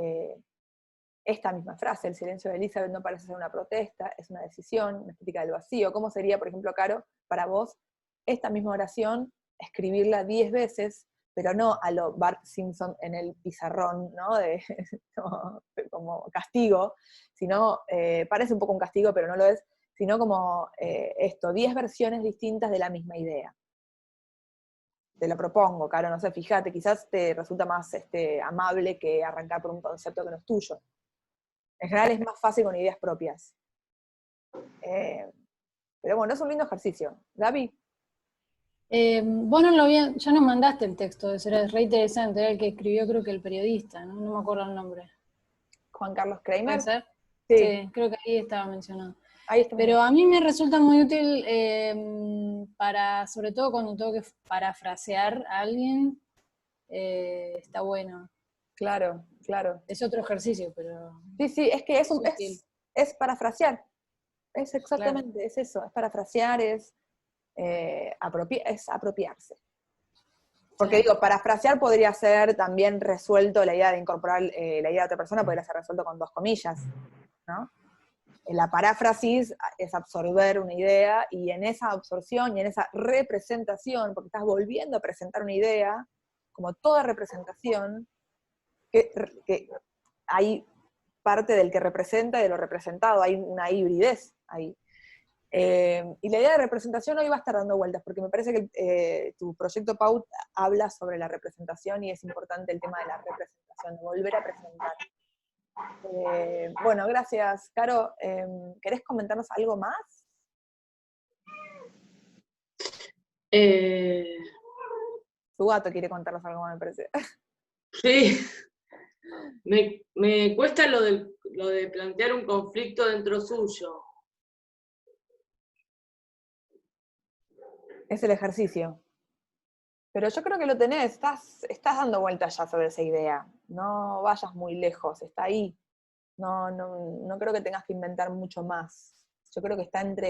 esta misma frase: el silencio de Elizabeth no parece ser una protesta, es una decisión, una estética del vacío. ¿Cómo sería, por ejemplo, Caro, para vos, esta misma oración, escribirla 10 veces, pero no a lo Bart Simpson en el pizarrón, ¿no? Como castigo, sino, parece un poco un castigo, pero no lo es, sino como 10 versiones distintas de la misma idea. Te lo propongo, Caro, no sé, fíjate, quizás te resulta más amable que arrancar por un concepto que no es tuyo. En general es más fácil con ideas propias. Pero bueno, es un lindo ejercicio. Gaby. Vos no lo habías, ya nos mandaste el texto, eso era re interesante, era el que escribió creo que el periodista, ¿no? No me acuerdo el nombre. Juan Carlos ¿Puede Kramer. ser? Sí, Sí, creo que ahí estaba mencionado. ahí está. Pero a mí me resulta muy útil sobre todo cuando tengo que parafrasear a alguien, está bueno. Claro, claro. Es otro ejercicio, pero Sí, es que es útil. es parafrasear. Es Claro. exactamente, es eso, es parafrasear, es apropiarse. Porque Sí. digo, parafrasear podría ser también resuelto, la idea de incorporar la idea de otra persona podría ser resuelto con 2 comillas, ¿no? La paráfrasis es absorber una idea, y en esa absorción y en esa representación, porque estás volviendo a presentar una idea, como toda representación, que hay parte del que representa y de lo representado, hay una hibridez ahí. Y la idea de representación hoy va a estar dando vueltas, porque me parece que tu proyecto Pau habla sobre la representación y es importante el tema de la representación, de volver a presentar. Bueno, gracias, Caro. ¿Querés comentarnos algo más? Tu gato quiere contarnos algo más, me parece. Sí, me cuesta lo de plantear un conflicto dentro suyo. Es el ejercicio. Pero yo creo que lo tenés, estás dando vueltas ya sobre esa idea. No vayas muy lejos, está ahí. No creo que tengas que inventar mucho más. Yo creo que está entre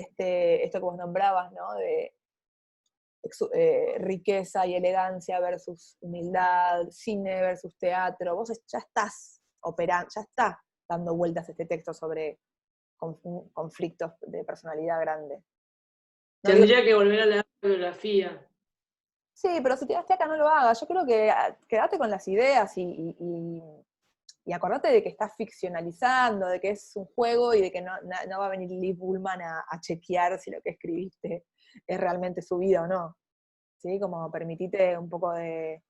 esto que vos nombrabas, ¿no? De riqueza y elegancia versus humildad, cine versus teatro. Vos ya estás operando, ya está dando vueltas este texto sobre conflictos de personalidad grande. No digo, Tendría que volver a leer la biografía. sí, pero si te das acá no lo hagas. Yo creo que quédate con las ideas y acordate de que estás ficcionalizando, de que es un juego y de que no va a venir Liv Ullmann a chequear si lo que escribiste es realmente su vida o no. ¿Sí? Como permitite un poco de,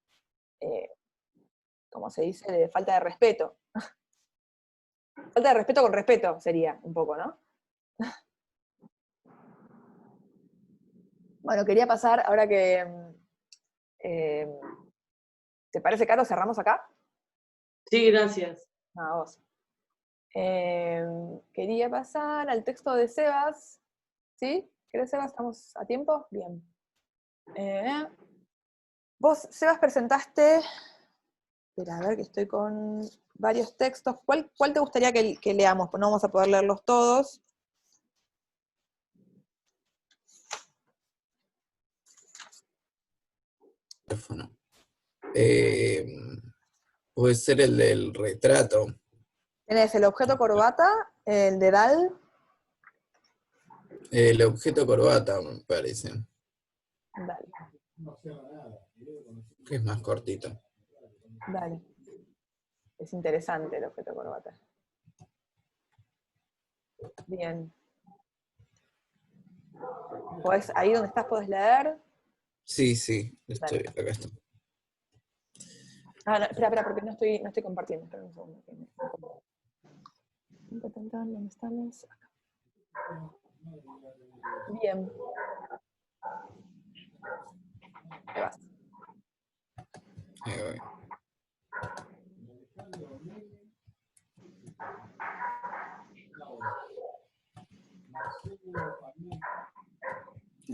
¿cómo se dice?, de falta de respeto. Falta de respeto con respeto sería un poco, ¿no? Bueno, quería pasar, ahora que... ¿te parece, Caro? ¿Cerramos acá? Sí, gracias. A vos. Quería pasar al texto de Sebas. ¿Sí? ¿Querés, Sebas? ¿Estamos a tiempo? Bien. Vos, Sebas, presentaste... Espera, a ver que estoy con varios textos. ¿Cuál te gustaría que leamos? Pues no vamos a poder leerlos todos. Teléfono. Puede ser el del retrato. Tenés el objeto corbata, el dedal. El objeto corbata, me parece. Dale, Que es más cortito. dale. Es interesante el objeto corbata. Bien. Ahí donde estás podés leer. Sí, estoy, Dale. acá está. Ah, no, espera, porque no estoy compartiendo. Espera un segundo. ¿Dónde estamos? Acá. Bien. Te vas. Ahí voy.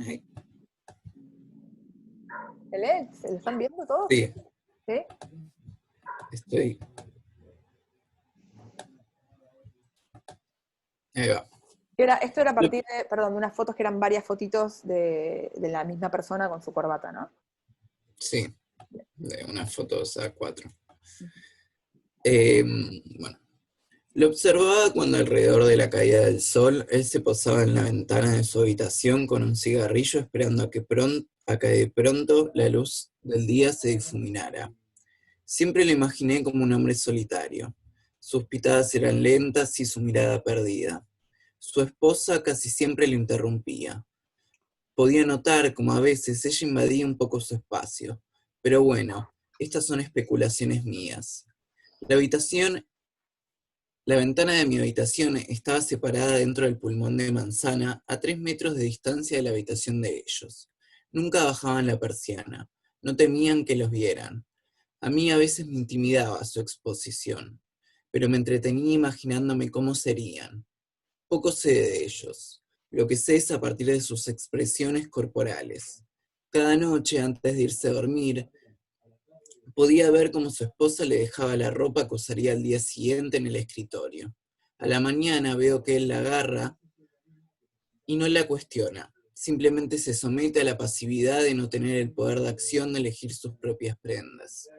Ahí. ¿Se lo están viendo todos? Sí, ¿Sí? estoy. Ahí va. Esto era a partir de unas fotos que eran varias fotitos de la misma persona con su corbata, ¿no? Sí, de unas fotos A4. Bueno, lo observaba cuando alrededor de la caída del sol, él se posaba en la ventana de su habitación con un cigarrillo esperando a que de pronto la luz del día se difuminara. Siempre lo imaginé como un hombre solitario. Sus pitadas eran lentas y su mirada perdida. Su esposa casi siempre lo interrumpía. Podía notar como a veces ella invadía un poco su espacio. Pero bueno, estas son especulaciones mías. La ventana de mi habitación estaba separada dentro del pulmón de manzana a 3 metros de distancia de la habitación de ellos. Nunca bajaban la persiana, no temían que los vieran. A mí a veces me intimidaba su exposición, pero me entretenía imaginándome cómo serían. Poco sé de ellos. Lo que sé es a partir de sus expresiones corporales. Cada noche, antes de irse a dormir, podía ver cómo su esposa le dejaba la ropa que usaría al día siguiente en el escritorio. A la mañana veo que él la agarra y no la cuestiona. Simplemente se somete a la pasividad de no tener el poder de acción de elegir sus propias prendas.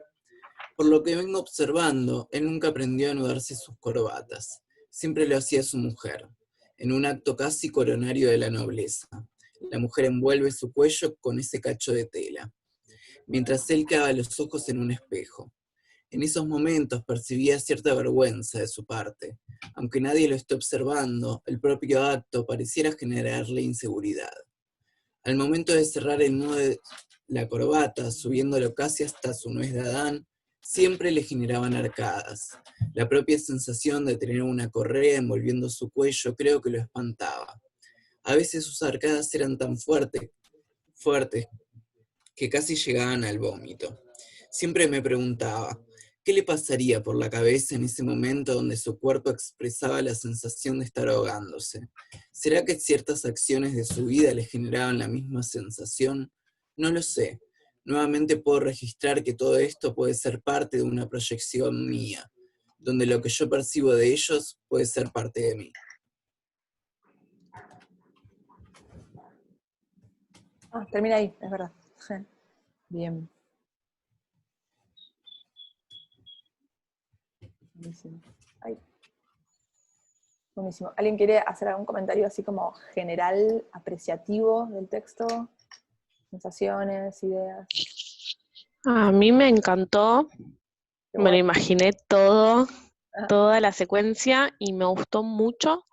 Por lo que vengo observando, él nunca aprendió a anudarse sus corbatas. Siempre lo hacía su mujer, en un acto casi coronario de la nobleza. La mujer envuelve su cuello con ese cacho de tela, mientras él clava los ojos en un espejo. En esos momentos percibía cierta vergüenza de su parte. Aunque nadie lo esté observando, el propio acto pareciera generarle inseguridad. Al momento de cerrar el nudo de la corbata, subiéndolo casi hasta su nuez de Adán, siempre le generaban arcadas. La propia sensación de tener una correa envolviendo su cuello creo que lo espantaba. A veces sus arcadas eran tan fuertes que casi llegaban al vómito. Siempre me preguntaba, ¿qué le pasaría por la cabeza en ese momento donde su cuerpo expresaba la sensación de estar ahogándose? ¿Será que ciertas acciones de su vida le generaban la misma sensación? No lo sé. Nuevamente puedo registrar que todo esto puede ser parte de una proyección mía, donde lo que yo percibo de ellos puede ser parte de mí. Ah, termina ahí, es verdad. Bien. Buenísimo. Ay. Buenísimo. ¿Alguien quiere hacer algún comentario así como general, apreciativo del texto? Sensaciones, ideas. A mí me encantó, Qué me lo bueno. imaginé todo, Ah, toda la secuencia y me gustó mucho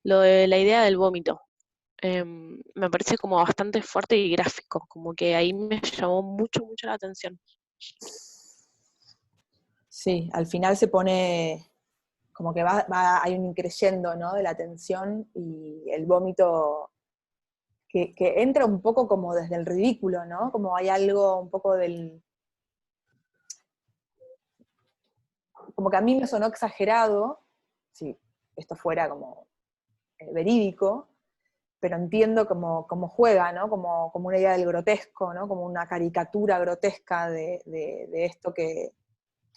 lo de la idea del vómito. Me parece como bastante fuerte y gráfico, como que ahí me llamó mucho la atención. sí, al final se pone como que hay un increyendo, ¿no? De la tensión y el vómito que entra un poco como desde el ridículo, ¿no? Como hay algo un poco del... Como que a mí me sonó exagerado, si esto fuera como verídico, pero entiendo cómo juega, ¿no? Como una idea del grotesco, ¿no? Como una caricatura grotesca de esto que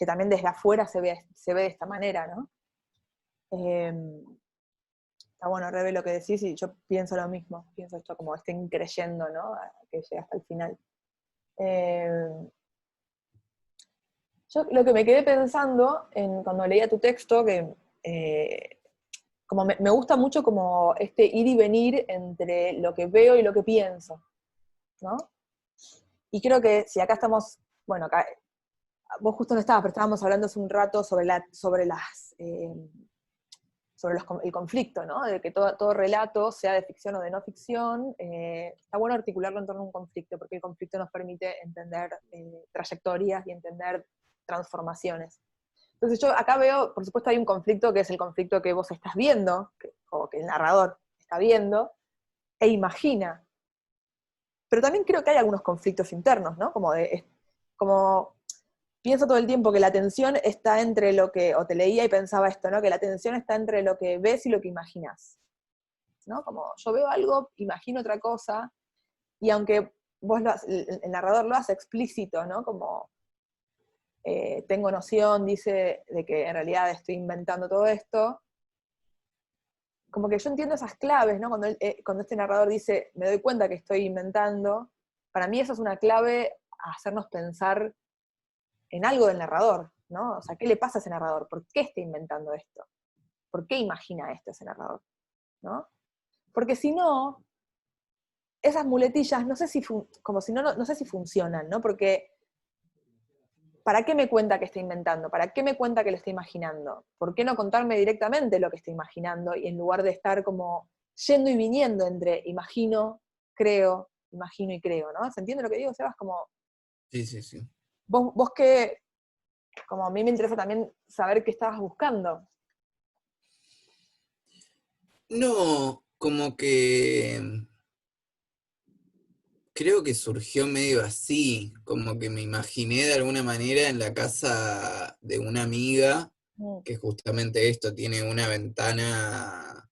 también desde afuera se ve de esta manera, ¿no? Está bueno, Rebe, lo que decís, y yo pienso lo mismo, pienso esto como este increyendo, ¿no? Que llega hasta el final. Yo lo que me quedé pensando cuando leía tu texto, que como me gusta mucho como este ir y venir entre lo que veo y lo que pienso, ¿no? Y creo que si acá estamos, bueno, acá, vos justo no estabas, pero estábamos hablando hace un rato sobre el conflicto, ¿no? De que todo relato, sea de ficción o de no ficción, está bueno articularlo en torno a un conflicto, porque el conflicto nos permite entender trayectorias y entender transformaciones. Entonces yo acá veo, por supuesto hay un conflicto que es el conflicto que vos estás viendo, o que el narrador está viendo, e imagina. Pero también creo que hay algunos conflictos internos, ¿no? Como pienso todo el tiempo que la tensión está entre lo que, o te leía y pensaba esto, ¿no? Que la tensión está entre lo que ves y lo que imaginas, ¿no? Como yo veo algo, imagino otra cosa, y aunque el narrador lo hace explícito, ¿no? Como tengo noción, dice, de que en realidad estoy inventando todo esto, como que yo entiendo esas claves, ¿no? Cuando este narrador dice, me doy cuenta que estoy inventando, para mí eso es una clave a hacernos pensar en algo del narrador, ¿no? O sea, ¿qué le pasa a ese narrador? ¿Por qué está inventando esto? ¿Por qué imagina esto ese narrador? ¿No? Porque si no, esas muletillas, no sé si funcionan, ¿no? Porque ¿para qué me cuenta que está inventando? ¿Para qué me cuenta que lo está imaginando? ¿Por qué no contarme directamente lo que está imaginando? Y en lugar de estar como yendo y viniendo entre imagino y creo, ¿no? ¿Se entiende lo que digo, Sebas? Como, Sí, sí, sí. vos que, como a mí me interesa también saber qué estabas buscando. No, como que creo que surgió medio así, como que me imaginé de alguna manera en la casa de una amiga, que justamente esto tiene una ventana,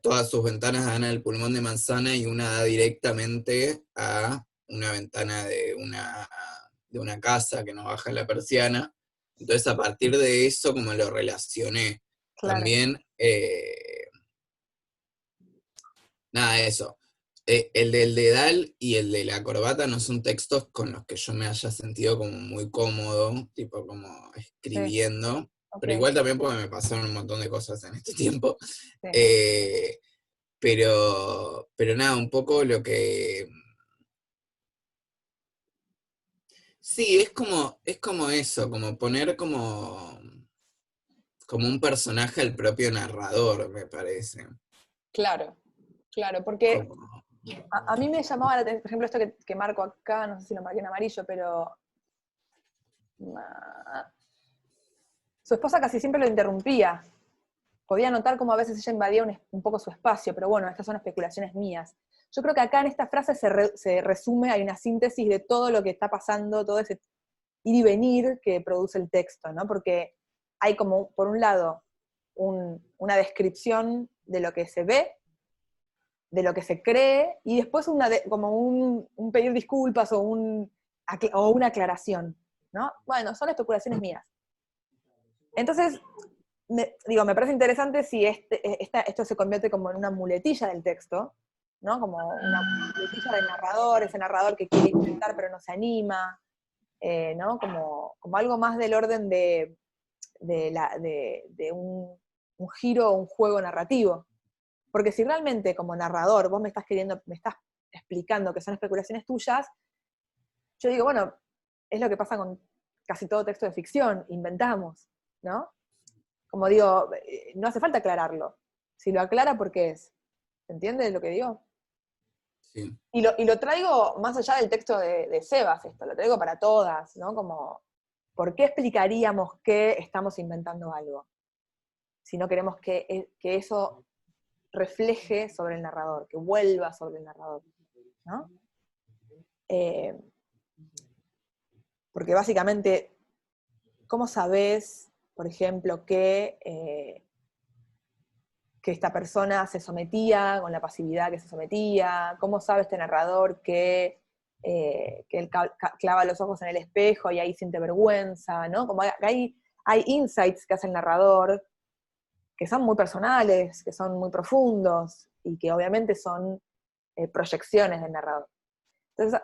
todas sus ventanas dan al pulmón de manzana y una da directamente a una ventana de una casa que no baja la persiana. Entonces a partir de eso como lo relacioné. Claro. También, nada, eso. El del dedal y el de la corbata no son textos con los que yo me haya sentido como muy cómodo, tipo como escribiendo, pero Okay. igual también porque me pasaron un montón de cosas en este tiempo. Sí. Pero nada, un poco lo que... Sí, es como eso, como poner como un personaje al propio narrador, me parece. Claro, porque Como, a mí me llamaba la atención, por ejemplo, esto que marco acá, no sé si lo marqué en amarillo, pero su esposa casi siempre lo interrumpía. Podía notar cómo a veces ella invadía un poco su espacio, pero bueno, estas son especulaciones mías. Yo creo que acá en esta frase se resume, hay una síntesis de todo lo que está pasando, todo ese ir y venir que produce el texto, ¿no? Porque hay como, por un lado, una descripción de lo que se ve, de lo que se cree, y después como un pedir disculpas o una aclaración, ¿no? Bueno, son especulaciones mías. Entonces, me parece interesante si esto se convierte como en una muletilla del texto, ¿no? Como una muletilla del narrador, ese narrador que quiere intentar pero no se anima, ¿no? Como algo más del orden de un giro o un juego narrativo. Porque si realmente como narrador vos me estás explicando que son especulaciones tuyas, yo digo, bueno, es lo que pasa con casi todo texto de ficción, inventamos, ¿no? Como digo, no hace falta aclararlo. Si lo aclara, ¿por qué es? ¿Se entiende lo que digo? sí. Y lo traigo más allá del texto de Sebas, esto, lo traigo para todas, ¿no? Como, ¿por qué explicaríamos que estamos inventando algo? Si no queremos que refleje sobre el narrador, que vuelva sobre el narrador, ¿no? Porque básicamente, ¿cómo sabés, por ejemplo, que esta persona se sometía con la pasividad que se sometía? ¿Cómo sabe este narrador que él clava los ojos en el espejo y ahí siente vergüenza, ¿no? Como hay insights que hace el narrador que son muy personales, que son muy profundos, y que obviamente son proyecciones del narrador. Entonces,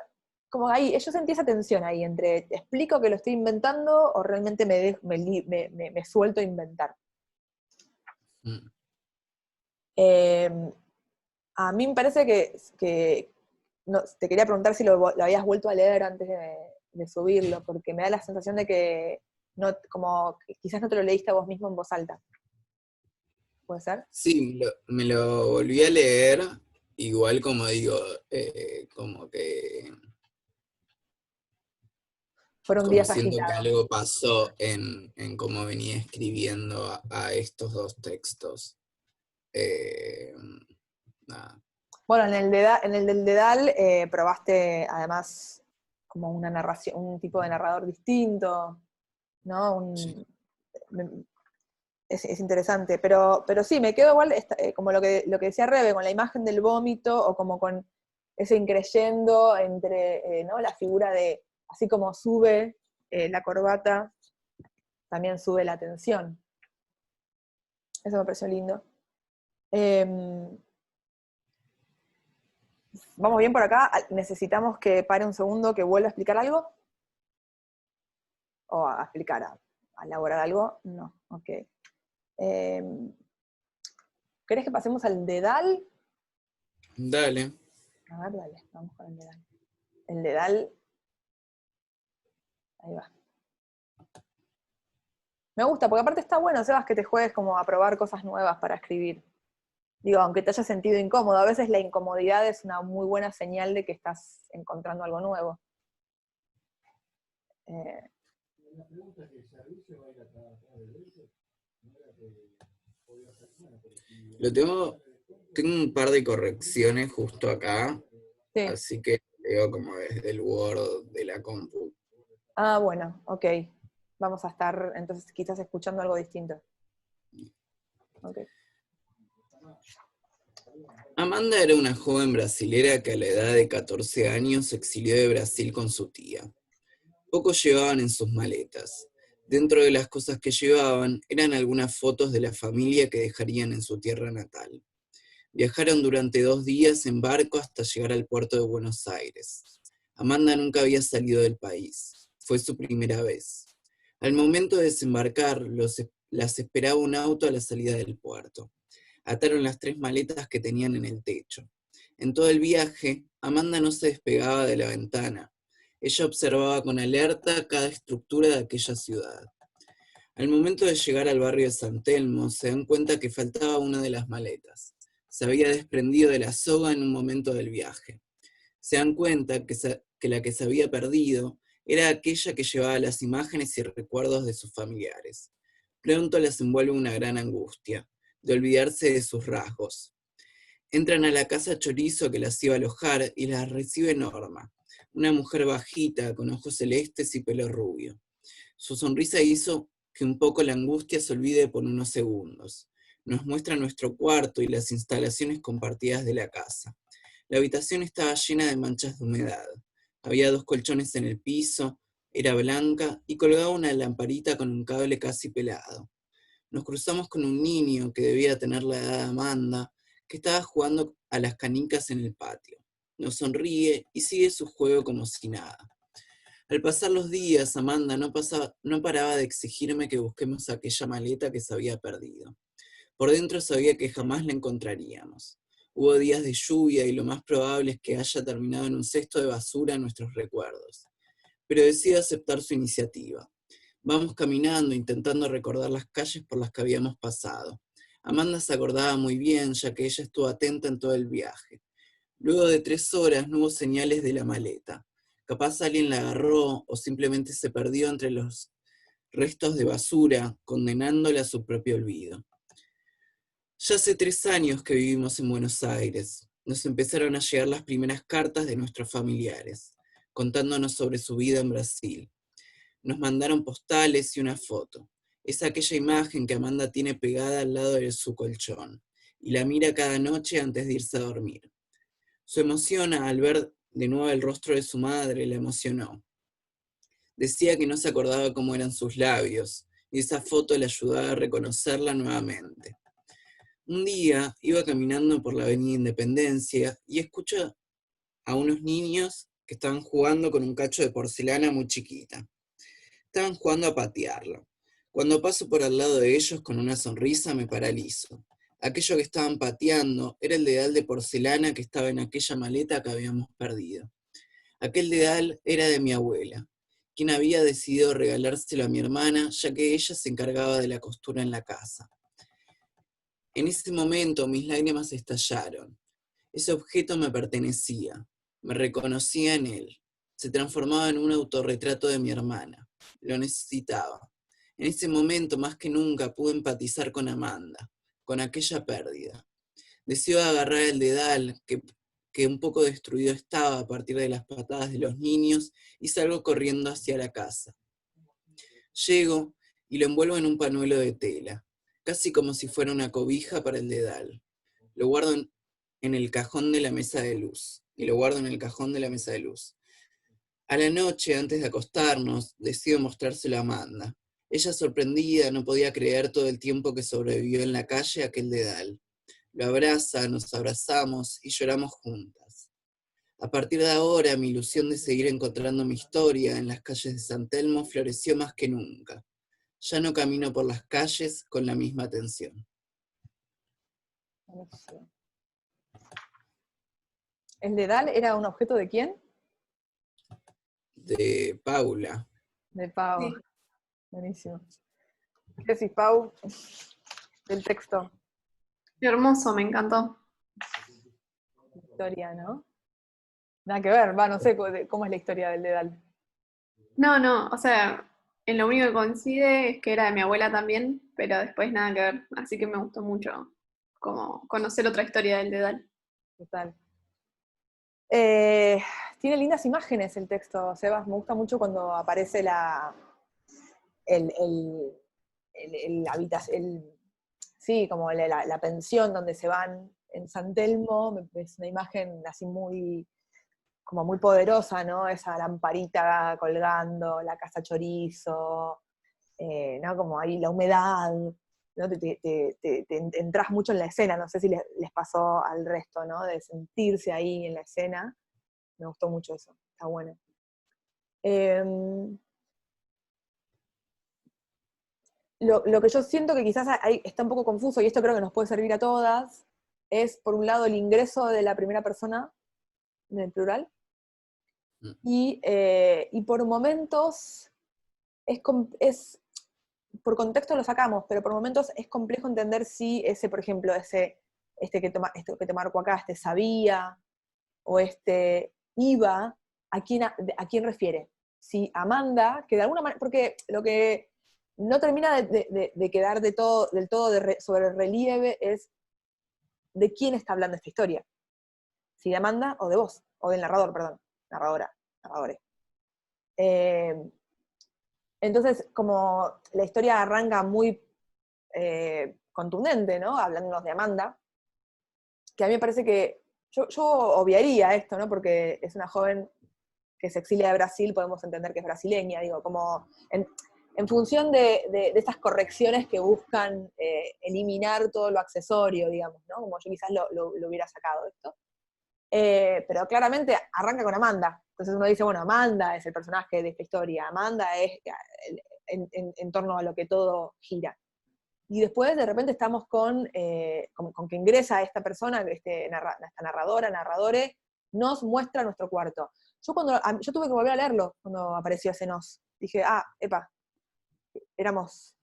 como ahí, yo sentí esa tensión ahí, entre explico que lo estoy inventando, o realmente me suelto a inventar. A mí me parece que no, te quería preguntar si lo habías vuelto a leer antes de subirlo, porque me da la sensación de que como que quizás no te lo leíste a vos mismo en voz alta. ¿Puede ser? Sí, me lo volví a leer, igual como digo, como que Fueron como días siento que agitados. algo pasó en cómo venía escribiendo a estos dos textos. Nada. Bueno, en el del Dedal probaste además como una narración, un tipo de narrador distinto, ¿no? Sí. Es interesante, pero sí, me quedo igual como lo que decía Rebe, con la imagen del vómito, o como con ese increyendo entre ¿no? La figura de, así como sube la corbata, también sube la tensión. Eso me pareció lindo. ¿Vamos bien por acá? ¿Necesitamos que pare un segundo, que vuelva a explicar algo? ¿O a explicar, a elaborar algo? No, ok. ¿Querés que pasemos al Dedal? Dale. A ver, dale, vamos con el Dedal. El Dedal, ahí va. Me gusta, porque aparte está bueno, Sebas, que te juegues como a probar cosas nuevas para escribir. Digo, aunque te hayas sentido incómodo, a veces la incomodidad es una muy buena señal de que estás encontrando algo nuevo. Tengo un par de correcciones justo acá, Sí. así que leo como desde el Word de la compu. Ah, bueno, ok. Vamos a estar entonces quizás escuchando algo distinto. Okay. Amanda era una joven brasilera que a la edad de 14 años se exilió de Brasil con su tía. Poco llevaban en sus maletas. Dentro de las cosas que llevaban eran algunas fotos de la familia que dejarían en su tierra natal. Viajaron durante 2 días en barco hasta llegar al puerto de Buenos Aires. Amanda nunca había salido del país. Fue su primera vez. Al momento de desembarcar, las esperaba un auto a la salida del puerto. Ataron las 3 maletas que tenían en el techo. En todo el viaje, Amanda no se despegaba de la ventana. Ella observaba con alerta cada estructura de aquella ciudad. Al momento de llegar al barrio de San Telmo, se dan cuenta que faltaba una de las maletas. Se había desprendido de la soga en un momento del viaje. Se dan cuenta que la que se había perdido era aquella que llevaba las imágenes y recuerdos de sus familiares. Pronto las envuelve una gran angustia, de olvidarse de sus rasgos. Entran a la casa Chorizo que las iba a alojar y las recibe Norma, una mujer bajita, con ojos celestes y pelo rubio. Su sonrisa hizo que un poco la angustia se olvide por unos segundos. Nos muestra nuestro cuarto y las instalaciones compartidas de la casa. La habitación estaba llena de manchas de humedad. Había 2 colchones en el piso, era blanca y colgaba una lamparita con un cable casi pelado. Nos cruzamos con un niño que debía tener la edad de Amanda, que estaba jugando a las canicas en el patio. Nos sonríe y sigue su juego como si nada. Al pasar los días, Amanda no paraba de exigirme que busquemos aquella maleta que se había perdido. Por dentro sabía que jamás la encontraríamos. Hubo días de lluvia y lo más probable es que haya terminado en un cesto de basura nuestros recuerdos. Pero decido aceptar su iniciativa. Vamos caminando, intentando recordar las calles por las que habíamos pasado. Amanda se acordaba muy bien, ya que ella estuvo atenta en todo el viaje. Luego de 3 horas no hubo señales de la maleta. Capaz alguien la agarró o simplemente se perdió entre los restos de basura, condenándola a su propio olvido. Ya hace 3 años que vivimos en Buenos Aires. Nos empezaron a llegar las primeras cartas de nuestros familiares, contándonos sobre su vida en Brasil. Nos mandaron postales y una foto. Es aquella imagen que Amanda tiene pegada al lado de su colchón, y la mira cada noche antes de irse a dormir. Su emoción al ver de nuevo el rostro de su madre la emocionó. Decía que no se acordaba cómo eran sus labios, y esa foto le ayudaba a reconocerla nuevamente. Un día iba caminando por la avenida Independencia y escucho a unos niños que estaban jugando con un cacho de porcelana muy chiquita. Estaban jugando a patearlo. Cuando paso por al lado de ellos con una sonrisa me paralizo. Aquello que estaban pateando era el dedal de porcelana que estaba en aquella maleta que habíamos perdido. Aquel dedal era de mi abuela, quien había decidido regalárselo a mi hermana, ya que ella se encargaba de la costura en la casa. En ese momento mis lágrimas estallaron. Ese objeto me pertenecía, me reconocía en él. Se transformaba en un autorretrato de mi hermana. Lo necesitaba. En ese momento, más que nunca, pude empatizar con Amanda, con aquella pérdida. Deseo agarrar el dedal, que un poco destruido estaba a partir de las patadas de los niños, y salgo corriendo hacia la casa. Llego y lo envuelvo en un pañuelo de tela, casi como si fuera una cobija para el dedal. Lo guardo en el cajón de la mesa de luz. Y lo guardo en el cajón de la mesa de luz. A la noche, antes de acostarnos, decido mostrárselo a Amanda. Ella, sorprendida, no podía creer todo el tiempo que sobrevivió en la calle aquel dedal. Lo abraza, nos abrazamos y lloramos juntas. A partir de ahora, mi ilusión de seguir encontrando mi historia en las calles de San Telmo floreció más que nunca. Ya no camino por las calles con la misma atención. ¿El dedal era un objeto de quién? De Paula. De Pau. Sí. Buenísimo. ¿Qué decís, Pau? Del texto. Hermoso, me encantó. Historia, ¿no? Nada que ver, no sé cómo es la historia del dedal. No, o sea, en lo único que coincide es que era de mi abuela también, pero después nada que ver. Así que me gustó mucho como conocer otra historia del dedal. Total. Tiene lindas imágenes el texto, Sebas. Me gusta mucho cuando aparece sí, como la pensión donde se van en San Telmo. Es una imagen así como muy poderosa, ¿no? Esa lamparita colgando, la casa chorizo, ¿no? Como ahí la humedad, ¿no? Te entras mucho en la escena, no sé si les pasó al resto, ¿no? De sentirse ahí en la escena. Me gustó mucho eso, está bueno. Lo que yo siento que quizás ahí está un poco confuso, y esto creo que nos puede servir a todas, es por un lado el ingreso de la primera persona, en el plural, y por momentos por contexto lo sacamos, pero por momentos es complejo entender si por ejemplo, este que te marco acá, sabía, o iba, ¿a quién refiere? Si Amanda, que de alguna manera, porque lo que no termina de quedar del todo sobre el relieve es de quién está hablando esta historia. Si de Amanda o de vos, o del narrador, perdón, narradores. Entonces, como la historia arranca muy contundente, ¿no? Hablándonos de Amanda, que a mí me parece que yo obviaría esto, ¿no? Porque es una joven que se exilia de Brasil, podemos entender que es brasileña, digo, como en función de estas correcciones que buscan eliminar todo lo accesorio, digamos, ¿no? Como yo quizás lo hubiera sacado esto. Pero claramente arranca con Amanda. Entonces uno dice, bueno, Amanda es el personaje de esta historia, Amanda es en torno a lo que todo gira. Y después de repente estamos con que ingresa esta persona, esta narradore, nos muestra nuestro cuarto. Yo tuve que volver a leerlo cuando apareció ese nos. Dije, epa, éramos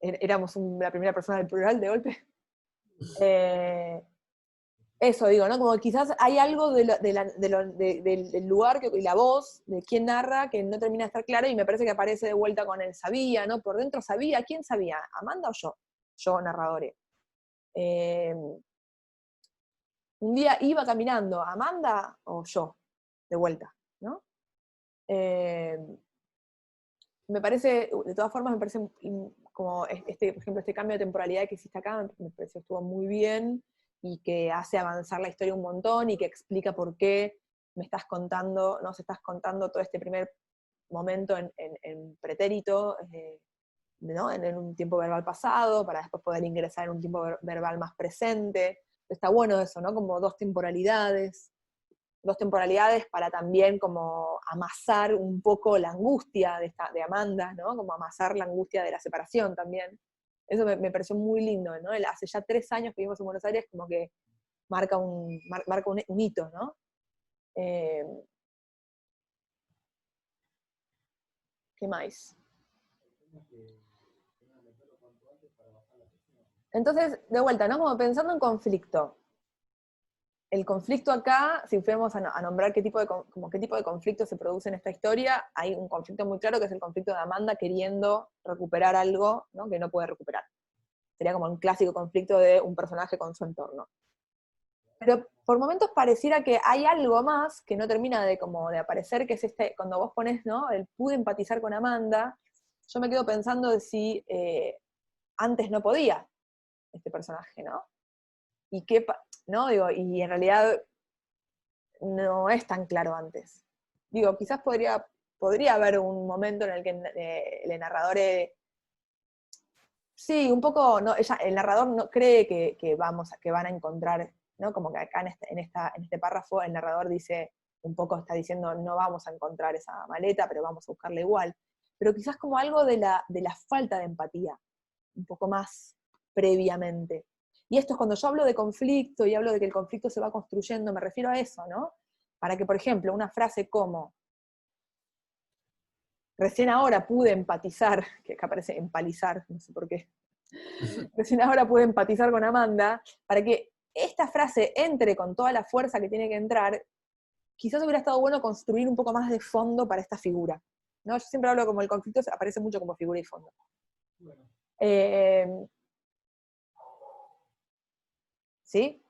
la primera persona del plural de golpe. Eso digo, ¿no? Como quizás hay algo del lugar y la voz de quién narra que no termina de estar claro, y me parece que aparece de vuelta con el sabía, ¿no? Por dentro sabía, ¿quién sabía? ¿Amanda o yo? Yo, narradore. Un día iba caminando Amanda o yo, de vuelta, ¿no? Me parece, de todas formas, me parece como, por ejemplo, este cambio de temporalidad que hiciste acá, me pareció estuvo muy bien, y que hace avanzar la historia un montón, y que explica por qué nos estás contando todo este primer momento en pretérito, ¿no? En un tiempo verbal pasado, para después poder ingresar en un tiempo verbal más presente. Está bueno eso, ¿no? Como dos temporalidades para también como amasar un poco la angustia de Amanda, ¿no? Como amasar la angustia de la separación también. Eso me pareció muy lindo, ¿no? Hace ya 3 años que vivimos en Buenos Aires, como que marca un hito, ¿no? ¿Qué más? Entonces, de vuelta, ¿no? Como pensando en conflicto. El conflicto acá, si fuéramos a nombrar qué tipo de conflicto se produce en esta historia, hay un conflicto muy claro que es el conflicto de Amanda queriendo recuperar algo, ¿no? Que no puede recuperar. Sería como un clásico conflicto de un personaje con su entorno. Pero por momentos pareciera que hay algo más que no termina de aparecer, que es cuando vos pones, ¿no? El pude empatizar con Amanda, yo me quedo pensando de si antes no podía este personaje, ¿no? Y ¿no? Digo, y en realidad no es tan claro antes. Digo, quizás podría haber un momento en el que el narrador, sí, un poco, no, el narrador no cree que van a encontrar, ¿no? Como que acá en este párrafo el narrador dice, un poco está diciendo, no vamos a encontrar esa maleta, pero vamos a buscarla igual. Pero quizás como algo de la falta de empatía, un poco más previamente. Y esto es cuando yo hablo de conflicto y hablo de que el conflicto se va construyendo, me refiero a eso, ¿no? Para que, por ejemplo, una frase como, recién ahora pude empatizar, que acá aparece empalizar, no sé por qué, recién ahora pude empatizar con Amanda, para que esta frase entre con toda la fuerza que tiene que entrar, quizás hubiera estado bueno construir un poco más de fondo para esta figura, ¿no? Yo siempre hablo como el conflicto aparece mucho como figura y fondo. ¿Sí?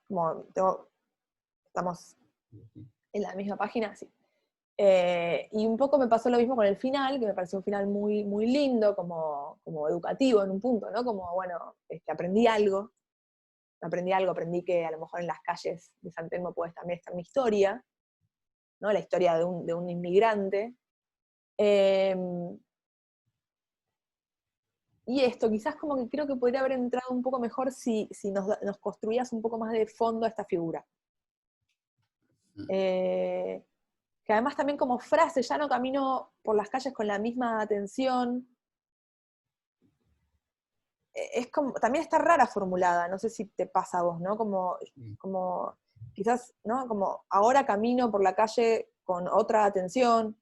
Estamos en la misma página, sí. Y un poco me pasó lo mismo con el final, que me pareció un final muy, muy lindo, como educativo en un punto, ¿no? Como, bueno, aprendí algo, aprendí que a lo mejor en las calles de San Telmo puede también estar mi historia, ¿no? La historia de un inmigrante. Y esto, quizás como que creo que podría haber entrado un poco mejor si nos construías un poco más de fondo a esta figura. Que además también como frase, ya no camino por las calles con la misma atención. Es como, también está rara formulada, no sé si te pasa a vos, ¿no? Como quizás, ¿no? Como ahora camino por la calle con otra atención,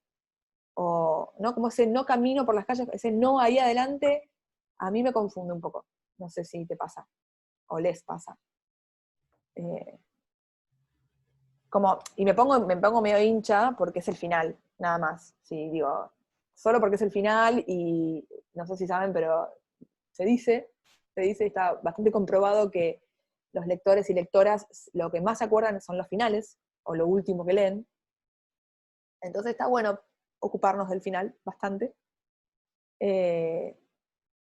o, ¿no? Como ese no camino por las calles, ese no ahí adelante, a mí me confunde un poco. No sé si te pasa, o les pasa. Y me pongo medio hincha porque es el final, nada más. Sí, digo, solo porque es el final, y no sé si saben, pero se dice, está bastante comprobado que los lectores y lectoras lo que más se acuerdan son los finales, o lo último que leen. Entonces está bueno ocuparnos del final bastante.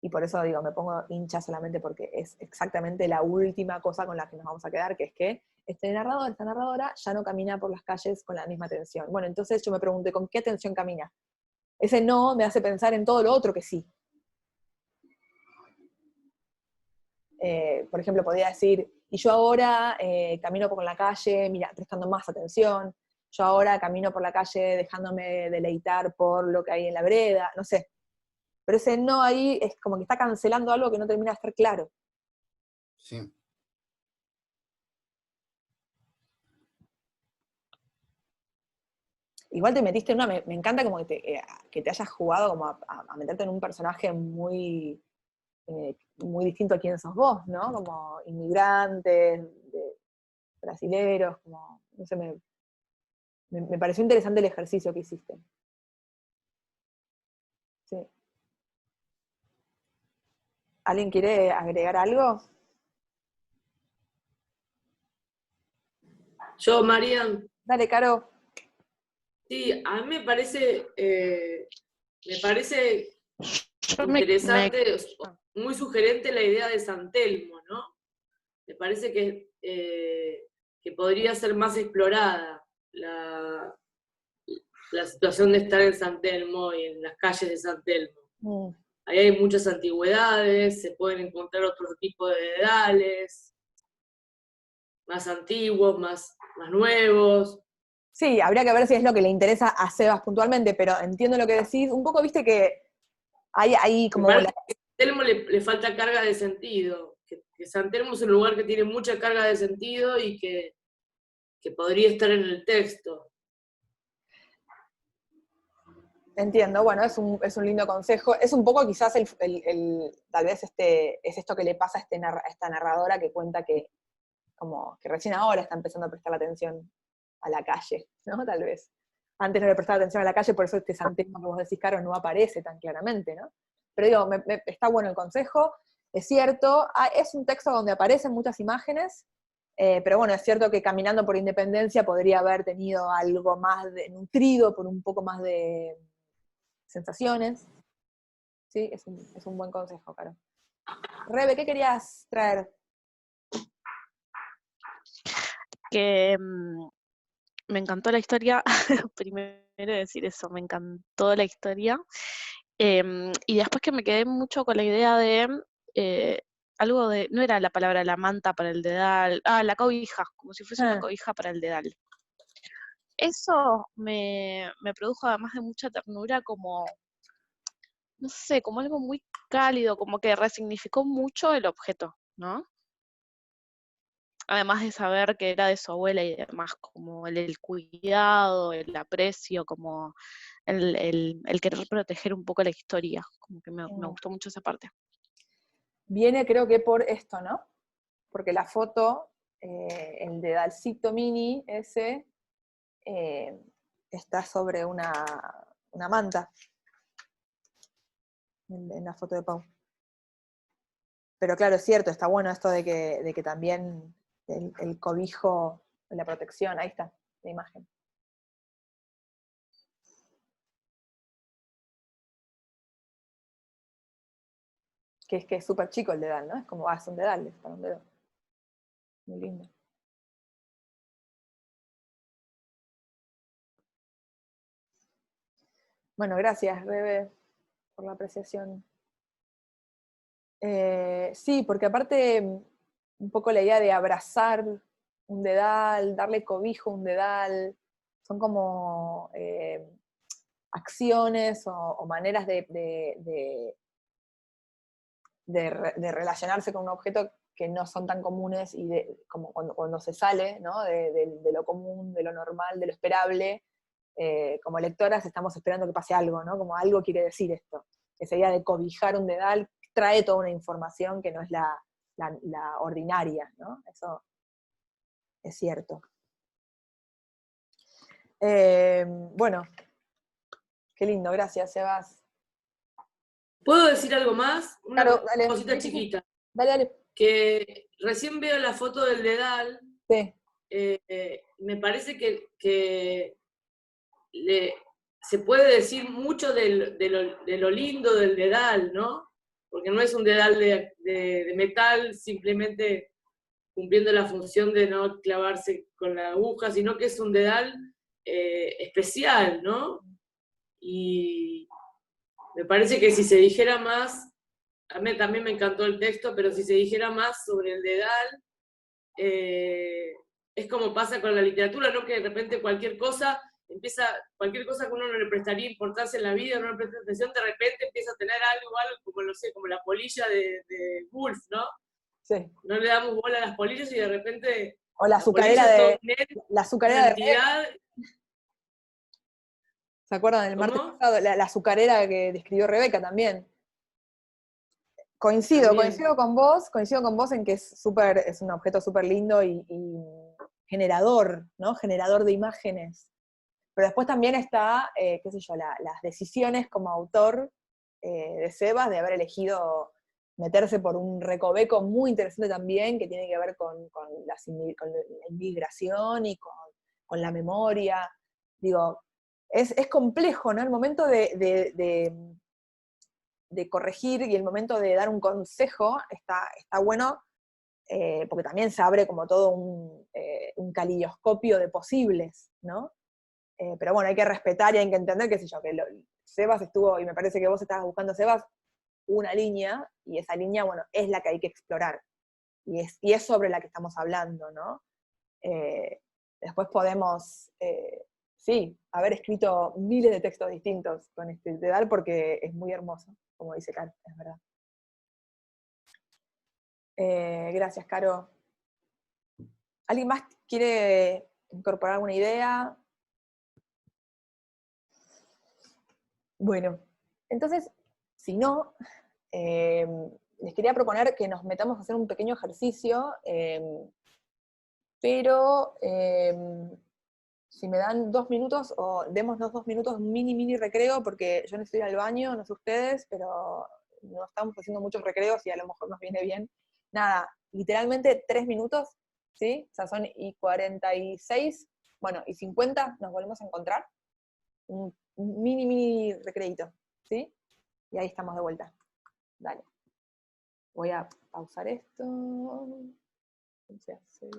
Y por eso digo, me pongo hincha solamente porque es exactamente la última cosa con la que nos vamos a quedar, que es que este narrador, esta narradora, ya no camina por las calles con la misma atención. Bueno, entonces yo me pregunté, ¿con qué atención camina? Ese no me hace pensar en todo lo otro que sí. Por ejemplo, podría decir, y yo ahora camino por la calle, mira, prestando más atención, yo ahora camino por la calle dejándome deleitar por lo que hay en la vereda, no sé. Pero ese no ahí es como que está cancelando algo que no termina de estar claro. Sí. Igual te metiste en una, me encanta como que te hayas jugado como a meterte en un personaje muy, muy distinto a quién sos vos, ¿no? Como inmigrantes, brasileros, como, no sé, me pareció interesante el ejercicio que hiciste. Sí. ¿Alguien quiere agregar algo? Yo, Marian, Dale, Caro. sí, a mí me parece Yo me- interesante, muy sugerente la idea de San Telmo, ¿no? Me parece que podría ser más explorada la situación de estar en San Telmo y en las calles de San Telmo. Mm. Ahí hay muchas antigüedades, se pueden encontrar otro tipo de dedales, más antiguos, más nuevos. Sí, habría que ver si es lo que le interesa a Sebas puntualmente, pero entiendo lo que decís. Un poco viste que hay Me como parece que a San Telmo le falta carga de sentido, que San Telmo es un lugar que tiene mucha carga de sentido y que podría estar en el texto. Entiendo, bueno, es un lindo consejo. Es un poco quizás tal vez es esto que le pasa a esta narradora que cuenta que como que recién ahora está empezando a prestar la atención a la calle, ¿no? Tal vez. Antes no le prestaba atención a la calle, por eso este Santemo que vos decís, Caro, no aparece tan claramente, ¿no? Pero digo, está bueno el consejo, es cierto, es un texto donde aparecen muchas imágenes, pero bueno, es cierto que caminando por Independencia podría haber tenido algo más nutrido por un poco más de sensaciones. Sí, es un buen consejo, Caro. Rebe, ¿qué querías traer? que me encantó la historia, primero decir eso, me encantó la historia. Y después que me quedé mucho con la idea de eh, algo de, no era la palabra la manta para el dedal, la cobija, como si fuese una cobija para el dedal. Eso me produjo además de mucha ternura como, no sé, como algo muy cálido, como que resignificó mucho el objeto, ¿no? Además de saber que era de su abuela y demás, como el cuidado, el aprecio, como el querer proteger un poco la historia, como que me gustó mucho esa parte. Viene creo que por esto, ¿no? Porque la foto, el dedalcito mini ese, está sobre una manta, en la foto de Pau. Pero claro, es cierto, está bueno esto de que también el cobijo, la protección, ahí está, la imagen. Que es súper chico el dedal, ¿no? Es como, es un dedal, es para un dedo. Muy lindo. Bueno, gracias, Rebe, por la apreciación. Sí, porque aparte, un poco la idea de abrazar un dedal, darle cobijo a un dedal, son como acciones o maneras de relacionarse con un objeto que no son tan comunes y como cuando se sale, ¿no? de lo común, de lo normal, de lo esperable. Como lectoras estamos esperando que pase algo, ¿no? Como algo quiere decir esto. Esa idea de cobijar un dedal trae toda una información que no es la ordinaria, ¿no? Eso es cierto. Bueno, qué lindo, gracias, Sebas. ¿Puedo decir algo más? Una Claro, dale. cosita Sí. chiquita. Dale. Que recién veo la foto del dedal. Sí. Me parece que se puede decir mucho de lo lindo del dedal, ¿no? Porque no es un dedal de metal simplemente cumpliendo la función de no clavarse con la aguja, sino que es un dedal especial, ¿no? Y me parece que si se dijera más, a mí también me encantó el texto, pero si se dijera más sobre el dedal, es como pasa con la literatura, ¿no? Que de repente cualquier cosa que uno no le prestaría importancia en la vida, no le presta atención, de repente empieza a tener algo como, no sé, como la polilla de Woolf, ¿no? Sí. No le damos bola a las polillas y de repente o la azucarera de la azucarera de entidad. ¿Se acuerdan del martes pasado? La azucarera que describió Rebeca también. Coincido con vos en que es un objeto súper lindo y generador, ¿no? Generador de imágenes. Pero después también está, qué sé yo, las decisiones como autor de Sebas de haber elegido meterse por un recoveco muy interesante también, que tiene que ver con la inmigración y con la memoria. Digo, es complejo, ¿no? El momento de corregir y el momento de dar un consejo está bueno, porque también se abre como todo un calidoscopio de posibles, ¿no? Pero bueno, hay que respetar y hay que entender, qué sé yo, que Sebas estuvo, y me parece que vos estabas buscando a Sebas, una línea, y esa línea, bueno, es la que hay que explorar, y es sobre la que estamos hablando, ¿no? Después podemos, sí, haber escrito miles de textos distintos con este dedal, porque es muy hermoso, como dice Caro, es verdad. Gracias, Caro. ¿Alguien más quiere incorporar alguna idea? Bueno, entonces, si no, les quería proponer que nos metamos a hacer un pequeño ejercicio, pero si me dan 2 minutos, o démonos 2 minutos, un mini recreo, porque yo necesito ir al baño, no sé ustedes, pero no estamos haciendo muchos recreos y a lo mejor nos viene bien. Nada, literalmente 3 minutos, ¿sí? O sea, son y 46, bueno, y 50 nos volvemos a encontrar. Un mini recreito, ¿sí? Y ahí estamos de vuelta. Dale. Voy a pausar esto. ¿Cómo se hace?